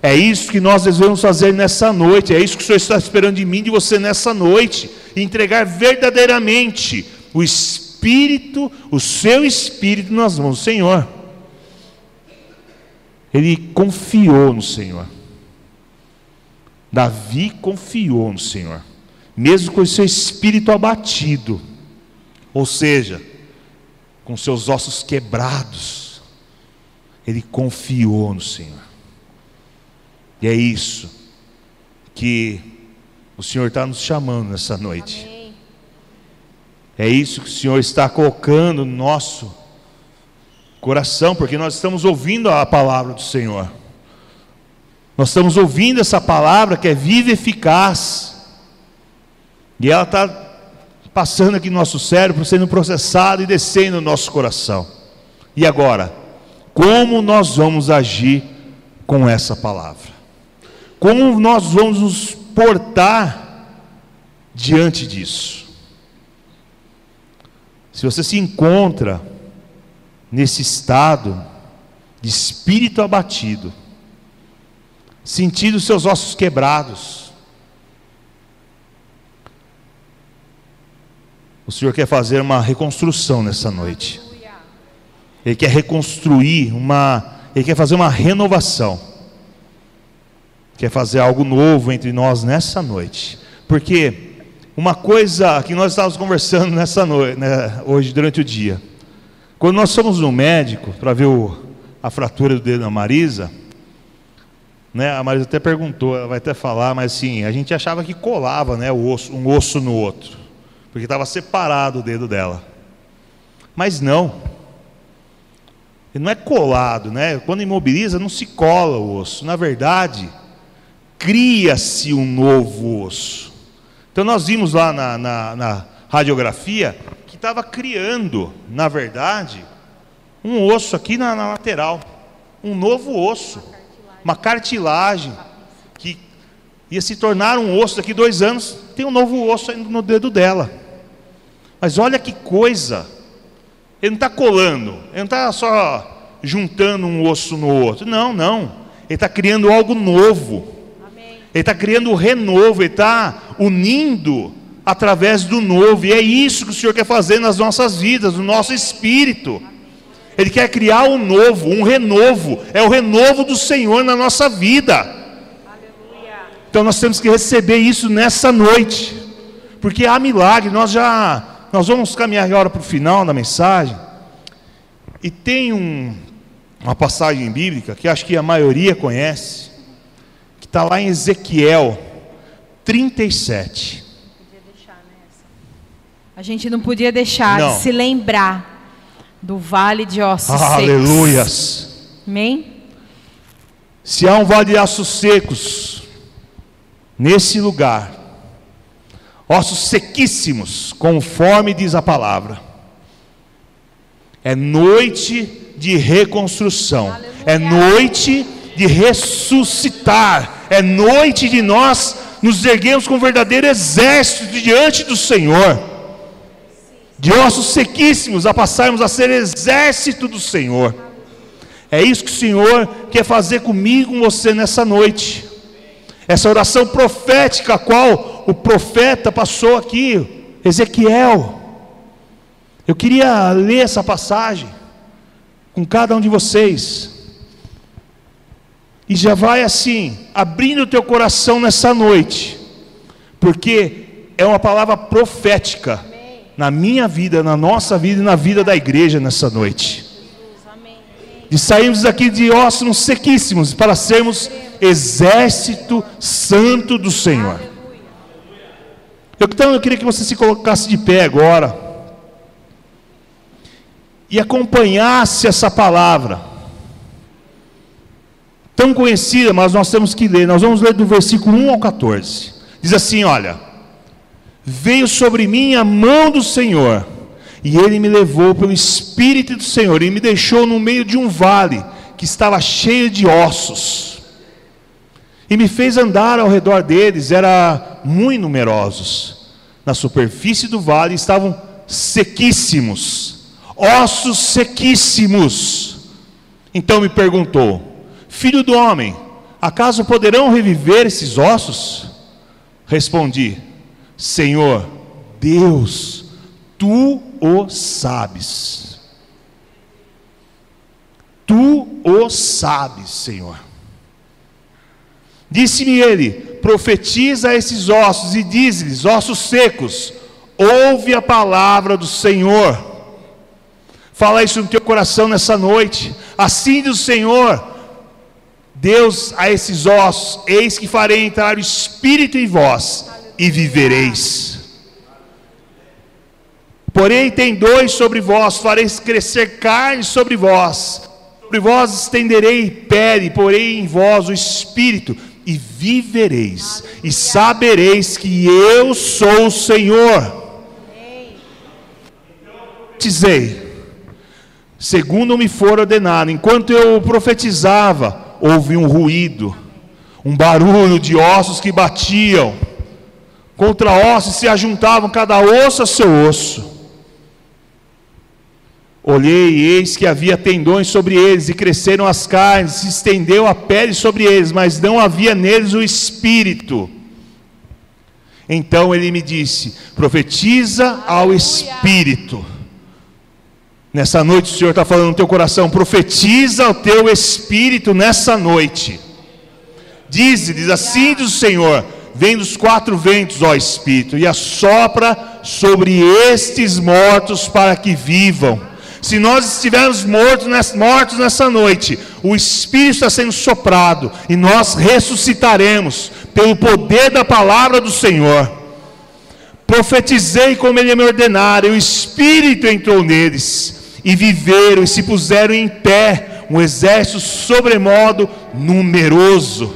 É isso que nós devemos fazer nessa noite, é isso que o Senhor está esperando de mim e de você nessa noite, entregar verdadeiramente o Espírito, o seu Espírito nas mãos do Senhor. Ele confiou no Senhor. Davi confiou no Senhor, mesmo com o seu espírito abatido, ou seja, com seus ossos quebrados, ele confiou no Senhor. E é isso que o Senhor está nos chamando nessa noite. Amém. É isso que o Senhor está colocando no nosso coração, porque nós estamos ouvindo a palavra do Senhor. Nós estamos ouvindo essa palavra que é viva e eficaz. E ela está passando aqui no nosso cérebro, sendo processada e descendo no nosso coração. E agora, como nós vamos agir com essa palavra? Como nós vamos nos portar diante disso? Se você se encontra nesse estado de espírito abatido, sentindo seus ossos quebrados, o Senhor quer fazer uma reconstrução nessa noite. Ele quer reconstruir Ele quer fazer uma renovação. Quer fazer algo novo entre nós nessa noite. Porque uma coisa que nós estávamos conversando nessa noite, né, hoje durante o dia, quando nós fomos no médico para ver a fratura do dedo da Marisa, né, a Marisa até perguntou, ela vai até falar, mas assim, a gente achava que colava, né, um osso no outro, porque estava separado o dedo dela. Mas não, ele não é colado, né? Quando imobiliza não se cola o osso, na verdade cria-se um novo osso. Então nós vimos lá na radiografia que estava criando, na verdade, um osso aqui na lateral, um novo osso, uma cartilagem, que ia se tornar um osso daqui 2 anos, tem um novo osso ainda no dedo dela. Mas olha que coisa, ele não está colando, ele não está só juntando um osso no outro, não, ele está criando algo novo. Ele está criando o renovo, Ele está unindo através do novo, e é isso que o Senhor quer fazer nas nossas vidas, no nosso espírito. Ele quer criar um novo, um renovo, é o renovo do Senhor na nossa vida. Aleluia. Então nós temos que receber isso nessa noite, porque há milagre. Nós vamos caminhar agora para o final da mensagem, e tem uma passagem bíblica, que acho que a maioria conhece, está lá em Ezequiel 37. A gente não podia deixar de se lembrar do vale de ossos secos. Aleluias. Amém? Se há um vale de ossos secos nesse lugar, ossos sequíssimos, conforme diz a palavra, é noite de reconstrução. Aleluia. É noite de ressuscitar, é noite de nós nos erguermos com um verdadeiro exército diante do Senhor, de ossos sequíssimos a passarmos a ser exército do Senhor. É isso que o Senhor quer fazer comigo e com você nessa noite. Essa oração profética a qual o profeta passou aqui, Ezequiel. Eu queria ler essa passagem com cada um de vocês. E já vai assim, abrindo o teu coração nessa noite, porque é uma palavra profética na minha vida, na nossa vida e na vida da igreja nessa noite. De sairmos daqui de ossos sequíssimos para sermos exército santo do Senhor. Então eu queria que você se colocasse de pé agora e acompanhasse essa palavra tão conhecida, mas nós temos que ler. Nós vamos ler do versículo 1 ao 14. Diz assim, olha: veio sobre mim a mão do Senhor, e Ele me levou pelo Espírito do Senhor, e me deixou no meio de um vale, que estava cheio de ossos, e me fez andar ao redor deles, eram muito numerosos. Na superfície do vale estavam sequíssimos, ossos sequíssimos. Então me perguntou: filho do homem, acaso poderão reviver esses ossos? Respondi: Senhor Deus, Tu o sabes. Tu o sabes, Senhor. Disse-me Ele: profetiza a esses ossos e diz-lhes: ossos secos, ouve a palavra do Senhor. Fala isso no teu coração nessa noite. Assim diz o Senhor Deus a esses ossos: eis que farei entrar o Espírito em vós, e vivereis. Porém tendões sobre vós, farei crescer carne sobre vós estenderei pele, porém em vós o Espírito, e vivereis, e sabereis que eu sou o Senhor. Profetizei, segundo me for ordenado. Enquanto eu profetizava, houve um ruído, um barulho de ossos que batiam contra ossos, se ajuntavam cada osso a seu osso. Olhei e eis que havia tendões sobre eles, e cresceram as carnes, se estendeu a pele sobre eles, mas não havia neles o espírito. Então ele me disse: profetiza ao Espírito. Nessa noite o Senhor está falando no teu coração: profetiza ao teu Espírito nessa noite. Diz-lhes: assim diz o Senhor: vem dos quatro ventos, ó Espírito, e assopra sobre estes mortos para que vivam. Se nós estivermos mortos nessa noite, o Espírito está sendo soprado, e nós ressuscitaremos pelo poder da palavra do Senhor. Profetizei como Ele me ordenara, e o Espírito entrou neles, e viveram, e se puseram em pé, um exército sobremodo numeroso.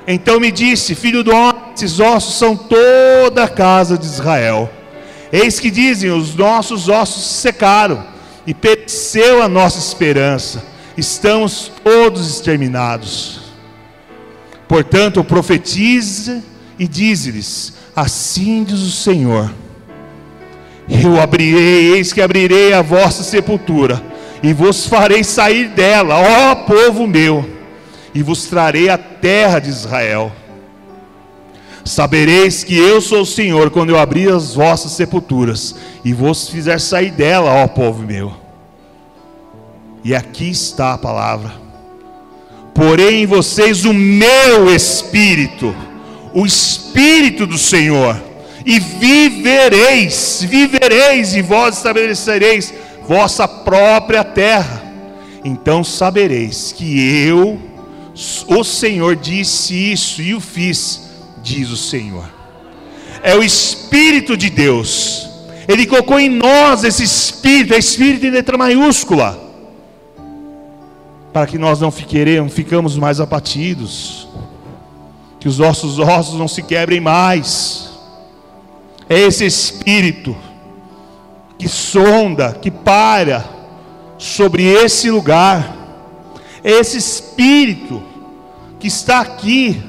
Então me disse: filho do homem, esses ossos são toda a casa de Israel. Eis que dizem: os nossos ossos se secaram, e pereceu a nossa esperança, estamos todos exterminados. Portanto profetize e dize-lhes: assim diz o Senhor, eu abrirei, eis que abrirei a vossa sepultura, e vos farei sair dela, ó povo meu, e vos trarei a terra de Israel. Sabereis que eu sou o Senhor, quando eu abrir as vossas sepulturas, e vos fizer sair dela, ó povo meu. E aqui está a palavra: porém em vocês o meu Espírito, o Espírito do Senhor, e vivereis, e vós estabelecereis vossa própria terra. Então sabereis que eu, o Senhor, disse isso e o fiz, diz o Senhor. É o Espírito de Deus. Ele colocou em nós esse Espírito, é Espírito em letra maiúscula, para que nós não ficamos mais abatidos, que os nossos ossos não se quebrem mais. É esse Espírito que sonda, que para sobre esse lugar. É esse Espírito que está aqui,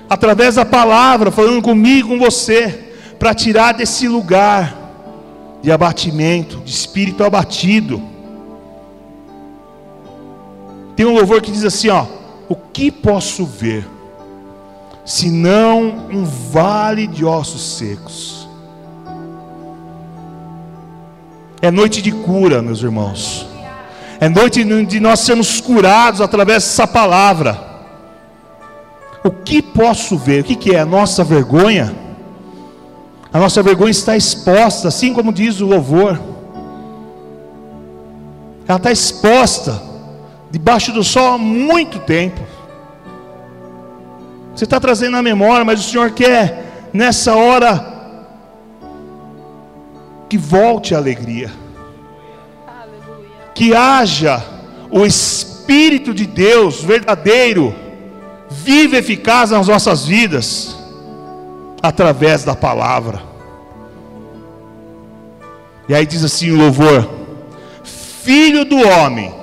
através da palavra, falando comigo, com você, para tirar desse lugar de abatimento, de espírito abatido. Tem um louvor que diz assim, ó: o que posso ver? senão um vale de ossos secos. É noite de cura, meus irmãos. É noite de nós sermos curados através dessa palavra. O que posso ver? O que é a nossa vergonha? A nossa vergonha está exposta, assim como diz o louvor. Ela está exposta debaixo do sol há muito tempo. Você está trazendo na memória, mas o Senhor quer nessa hora que volte a alegria. Aleluia. Que haja o Espírito de Deus verdadeiro, vivo e eficaz nas nossas vidas, através da palavra. E aí diz assim o louvor: Filho do homem,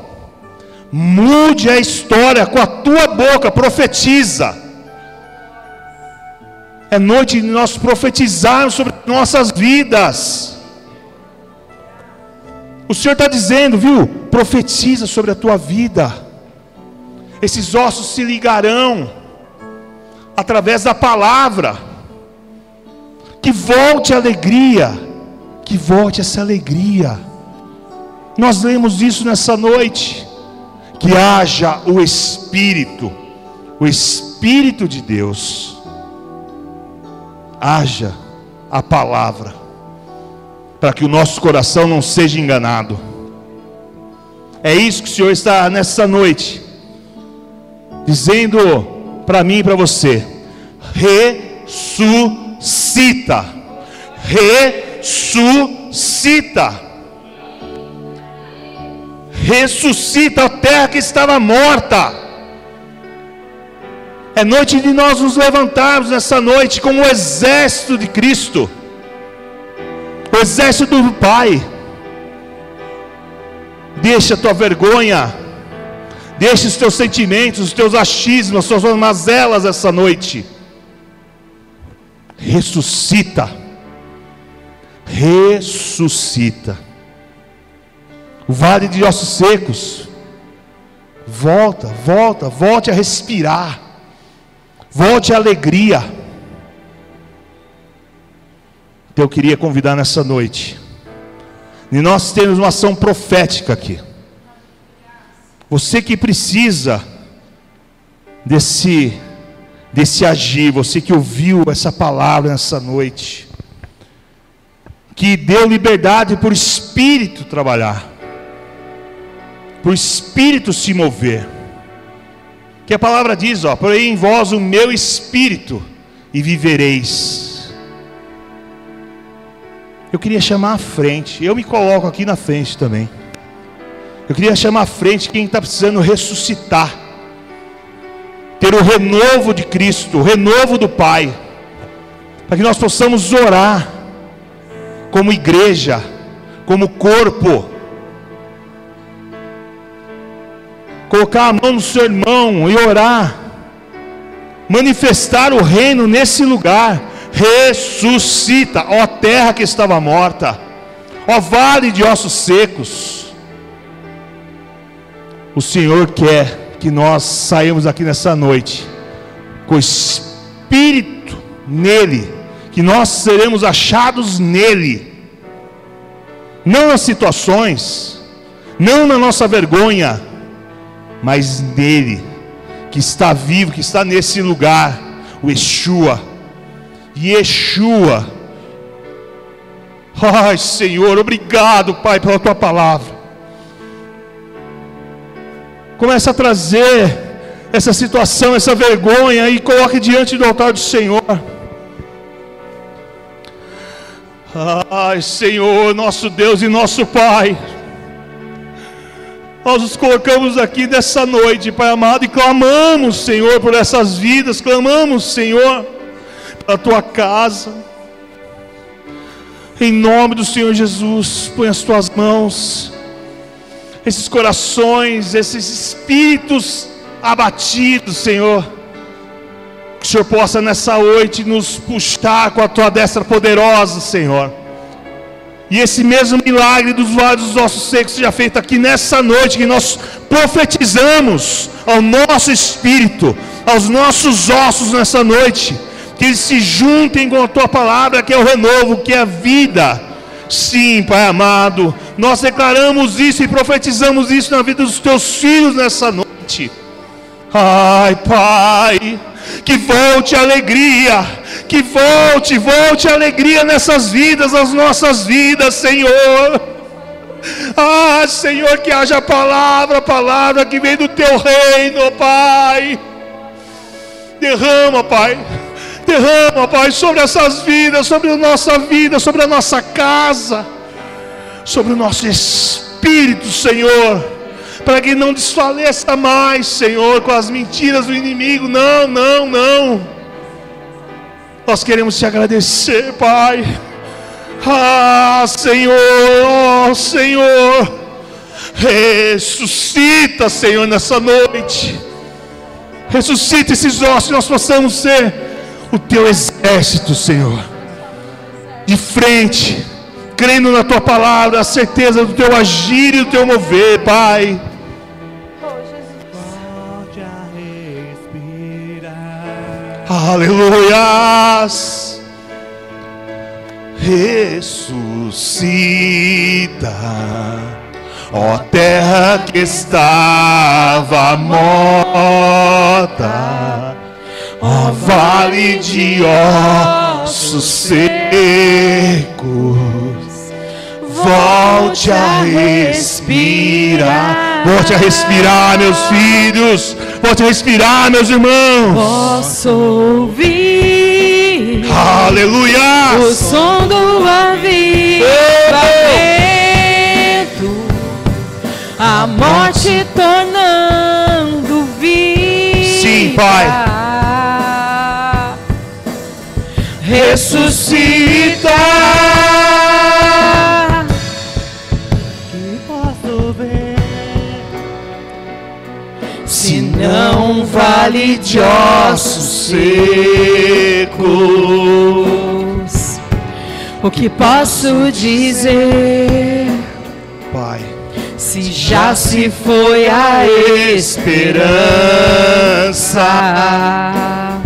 mude a história com a tua boca, profetiza. É noite de nós profetizarmos sobre nossas vidas. O Senhor está dizendo, viu? Profetiza sobre a tua vida. Esses ossos se ligarão através da palavra. Que volte a alegria. Que volte essa alegria. Nós lemos isso nessa noite. Que haja o Espírito de Deus. Haja a palavra, para que o nosso coração não seja enganado. É isso que o Senhor está nessa noite dizendo para mim e para você: ressuscita, ressuscita, ressuscita a terra que estava morta. É noite de nós nos levantarmos nessa noite como o exército de Cristo, o exército do Pai. Deixa a tua vergonha, deixa os teus sentimentos, os teus achismos, as tuas mazelas essa noite. Ressuscita, ressuscita. O vale de ossos secos, volte a respirar. Volte a alegria. Então eu queria convidar nessa noite, e nós temos uma ação profética aqui. Você que precisa desse agir, você que ouviu essa palavra nessa noite, que deu liberdade para o Espírito trabalhar, para o Espírito se mover. Que a palavra diz, porém em vós o meu Espírito, e vivereis. Eu queria chamar à frente, eu me coloco aqui na frente também. Eu queria chamar à frente quem está precisando ressuscitar, ter o renovo de Cristo, o renovo do Pai, para que nós possamos orar, como igreja, como corpo, colocar a mão no seu irmão e orar, manifestar o reino nesse lugar. Ressuscita, ó terra que estava morta, ó vale de ossos secos. O Senhor quer que nós saímos aqui nessa noite com o Espírito nele, que nós seremos achados nele, não nas situações, não na nossa vergonha, mas nele, que está vivo, que está nesse lugar, o Yeshua. Ai Senhor, obrigado Pai pela tua palavra. Começa a trazer essa situação, essa vergonha, e coloque diante do altar do Senhor. Ai Senhor, nosso Deus e nosso Pai, nós nos colocamos aqui nessa noite, Pai amado, e clamamos, Senhor, por essas vidas. Clamamos, Senhor, pela tua casa. Em nome do Senhor Jesus, põe as tuas mãos, esses corações, esses espíritos abatidos, Senhor, que o Senhor possa nessa noite nos puxar com a tua destra poderosa, Senhor. E esse mesmo milagre dos vasos dos ossos secos seja feito aqui nessa noite, que nós profetizamos ao nosso espírito, aos nossos ossos nessa noite, que eles se juntem com a tua palavra, que é o renovo, que é a vida. Sim, Pai amado, nós declaramos isso e profetizamos isso na vida dos teus filhos nessa noite. Ai, Pai, que volte a alegria, que volte a alegria nessas vidas, nas nossas vidas, Senhor. Ah, Senhor, que haja palavra que vem do teu reino, Pai. Derrama, Pai, sobre essas vidas, sobre a nossa vida, sobre a nossa casa, sobre o nosso espírito, Senhor, para que não desfaleça mais, Senhor, com as mentiras do inimigo. Não. Nós queremos te agradecer, Pai. Ah, Senhor, ressuscita, Senhor, nessa noite. Ressuscita esses ossos, nós possamos ser o teu exército, Senhor, de frente, crendo na tua palavra, a certeza do teu agir e do teu mover, Pai. Aleluias. Ressuscita, ó terra que estava morta, ó vale de ossos secos, volte a respirar. Volte a respirar, meus filhos. Volte a respirar, meus irmãos. Posso ouvir, aleluia, o som do avivamento, a morte tornando vida. Sim, Pai. Ressuscita. Que posso ver, se não vale de ossos secos. O que posso dizer, Pai, se já se foi a esperança?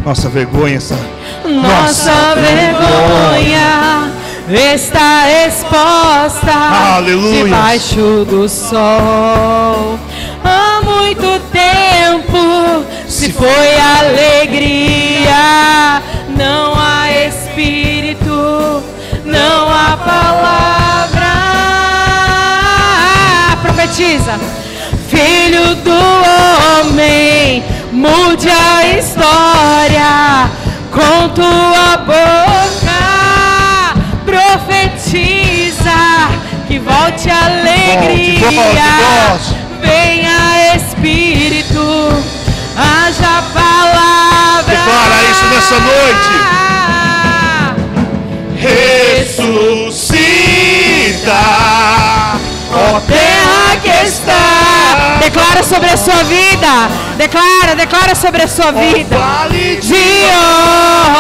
Nossa vergonha, nossa vergonha está exposta, aleluia, debaixo do sol. Há muito tempo se foi alegria, não há espírito, não há palavra. Profetiza. Filho do homem, mude a história com tua boca, profetiza que volte a alegria, volte. Venha Espírito, haja palavra. Declara isso nessa noite. Ressuscita, ó terra que está. Declara sobre a sua vida. Declara sobre a sua vida. Vale de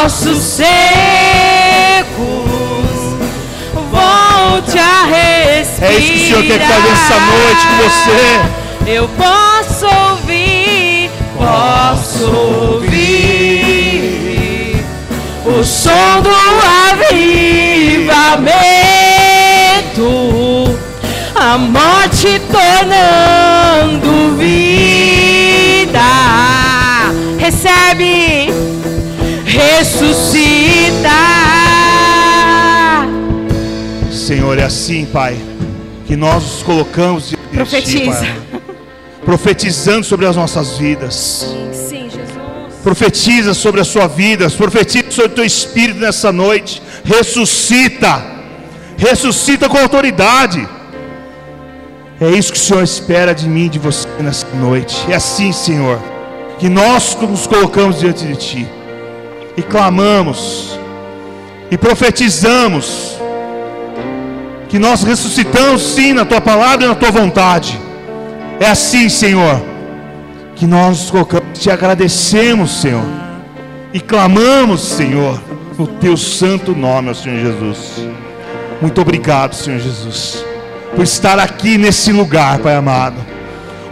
ossos secos, volte a respirar. É isso que o Senhor quer fazer essa noite com você. Eu posso ouvir o som do avivamento, a morte tornando vida. Recebe, ressuscita. Senhor, é assim, Pai, que nós nos colocamos diante de Ti, Pai, profetizando sobre as nossas vidas. Sim, Jesus. Profetiza sobre a sua vida, profetiza sobre o teu espírito nessa noite. Ressuscita com autoridade. É isso que o Senhor espera de mim e de você nessa noite. É assim, Senhor, que nós nos colocamos diante de Ti e clamamos e profetizamos que nós ressuscitamos sim na Tua palavra e na Tua vontade. É assim, Senhor, que nós nos colocamos, Te agradecemos, Senhor, e clamamos, Senhor, no Teu santo nome, ó Senhor Jesus. Muito obrigado, Senhor Jesus, por estar aqui nesse lugar, Pai amado.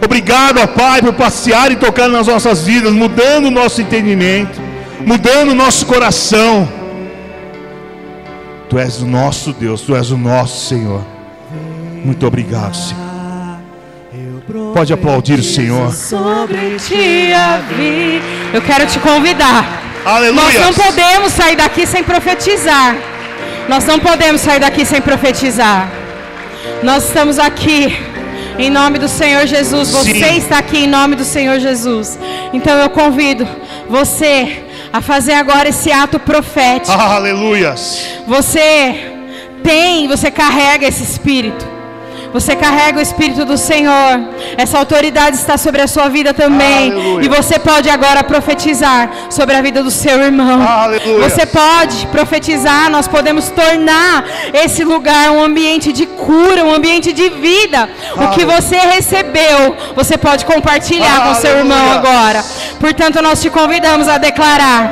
Obrigado, ó Pai, por passear e tocar nas nossas vidas, mudando o nosso entendimento, mudando o nosso coração. Tu és o nosso Deus, Tu és o nosso Senhor. Muito obrigado, Senhor. Pode aplaudir o Senhor. Sobre ti a vida. Eu quero te convidar. Aleluia. Nós não podemos sair daqui sem profetizar. Nós não podemos sair daqui sem profetizar. Nós estamos aqui em nome do Senhor Jesus. Você está aqui em nome do Senhor Jesus. Então eu convido você a fazer agora esse ato profético. Aleluias. Você carrega esse Espírito. Você carrega o Espírito do Senhor. Essa autoridade está sobre a sua vida também. Aleluia. E você pode agora profetizar sobre a vida do seu irmão. Aleluia. Você pode profetizar. Nós podemos tornar esse lugar um ambiente de cura, um ambiente de vida. Aleluia. O que você recebeu, você pode compartilhar com seu irmão agora. Portanto, nós te convidamos a declarar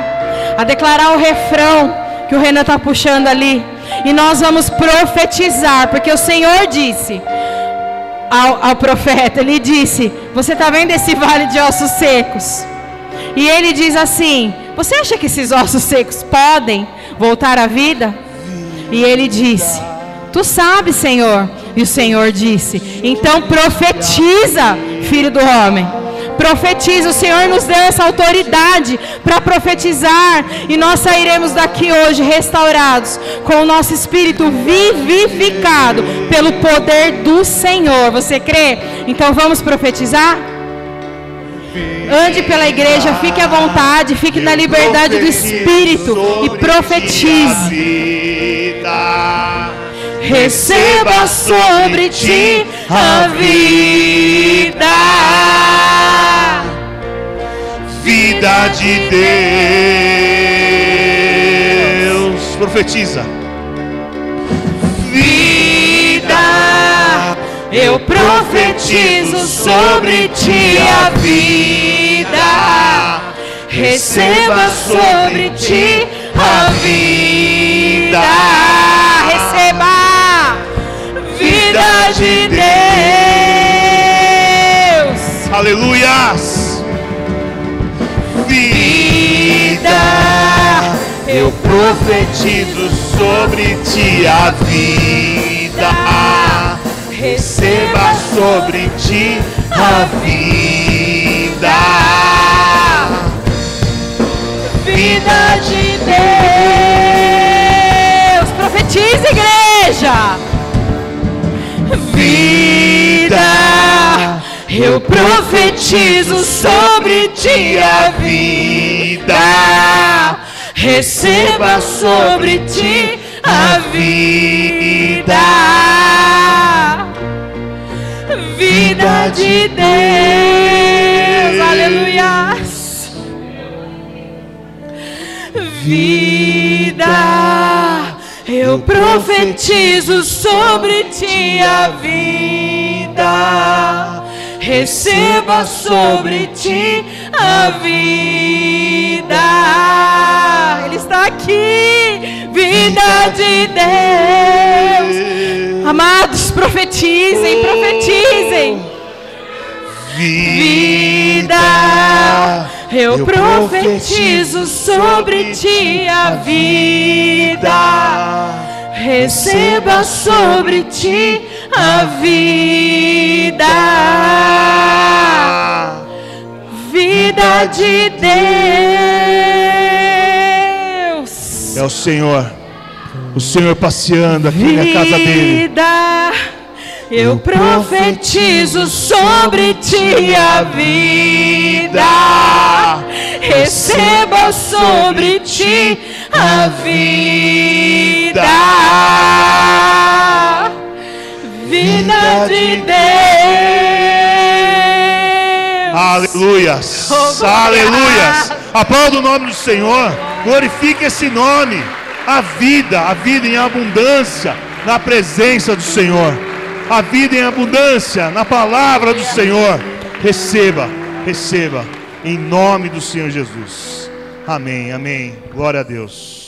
o refrão que o Renan está puxando ali. E nós vamos profetizar, porque o Senhor disse ao profeta, Ele disse: você está vendo esse vale de ossos secos? E Ele diz assim: você acha que esses ossos secos podem voltar à vida? E Ele disse: tu sabes, Senhor. E o Senhor disse: então profetiza, filho do homem. Profetiza, o Senhor nos deu essa autoridade para profetizar. E nós sairemos daqui hoje restaurados, com o nosso espírito vivificado pelo poder do Senhor. Você crê? Então vamos profetizar? Ande pela igreja, fique à vontade, fique na liberdade do Espírito e profetize. Receba sobre ti a vida. Vida de Deus. Profetiza. Vida, eu profetizo sobre ti a vida. Receba sobre ti a vida. Receba. Vida de Deus. Aleluias. Vida, eu profetizo sobre ti a vida. Receba sobre ti a vida. Vida de Deus. Profetiza, igreja. Vida, eu profetizo sobre ti a vida. Receba sobre ti a vida. Vida de Deus. Aleluia. Vida, eu profetizo sobre ti a vida. Receba sobre ti a vida. Ele está aqui. Vida de Deus. Amados, profetizem, profetizem. Vida, eu profetizo sobre ti a vida. Receba sobre ti a vida. Vida de Deus. É o Senhor passeando aqui na casa dele. Vida, eu profetizo sobre ti a vida. Receba sobre ti a vida. Vida de Deus. Aleluias. Aleluias. Aplauda o nome do Senhor. Glorifique esse nome. A vida em abundância na presença do Senhor. A vida em abundância na palavra do Senhor. Receba, receba, em nome do Senhor Jesus. Amém, amém. Glória a Deus.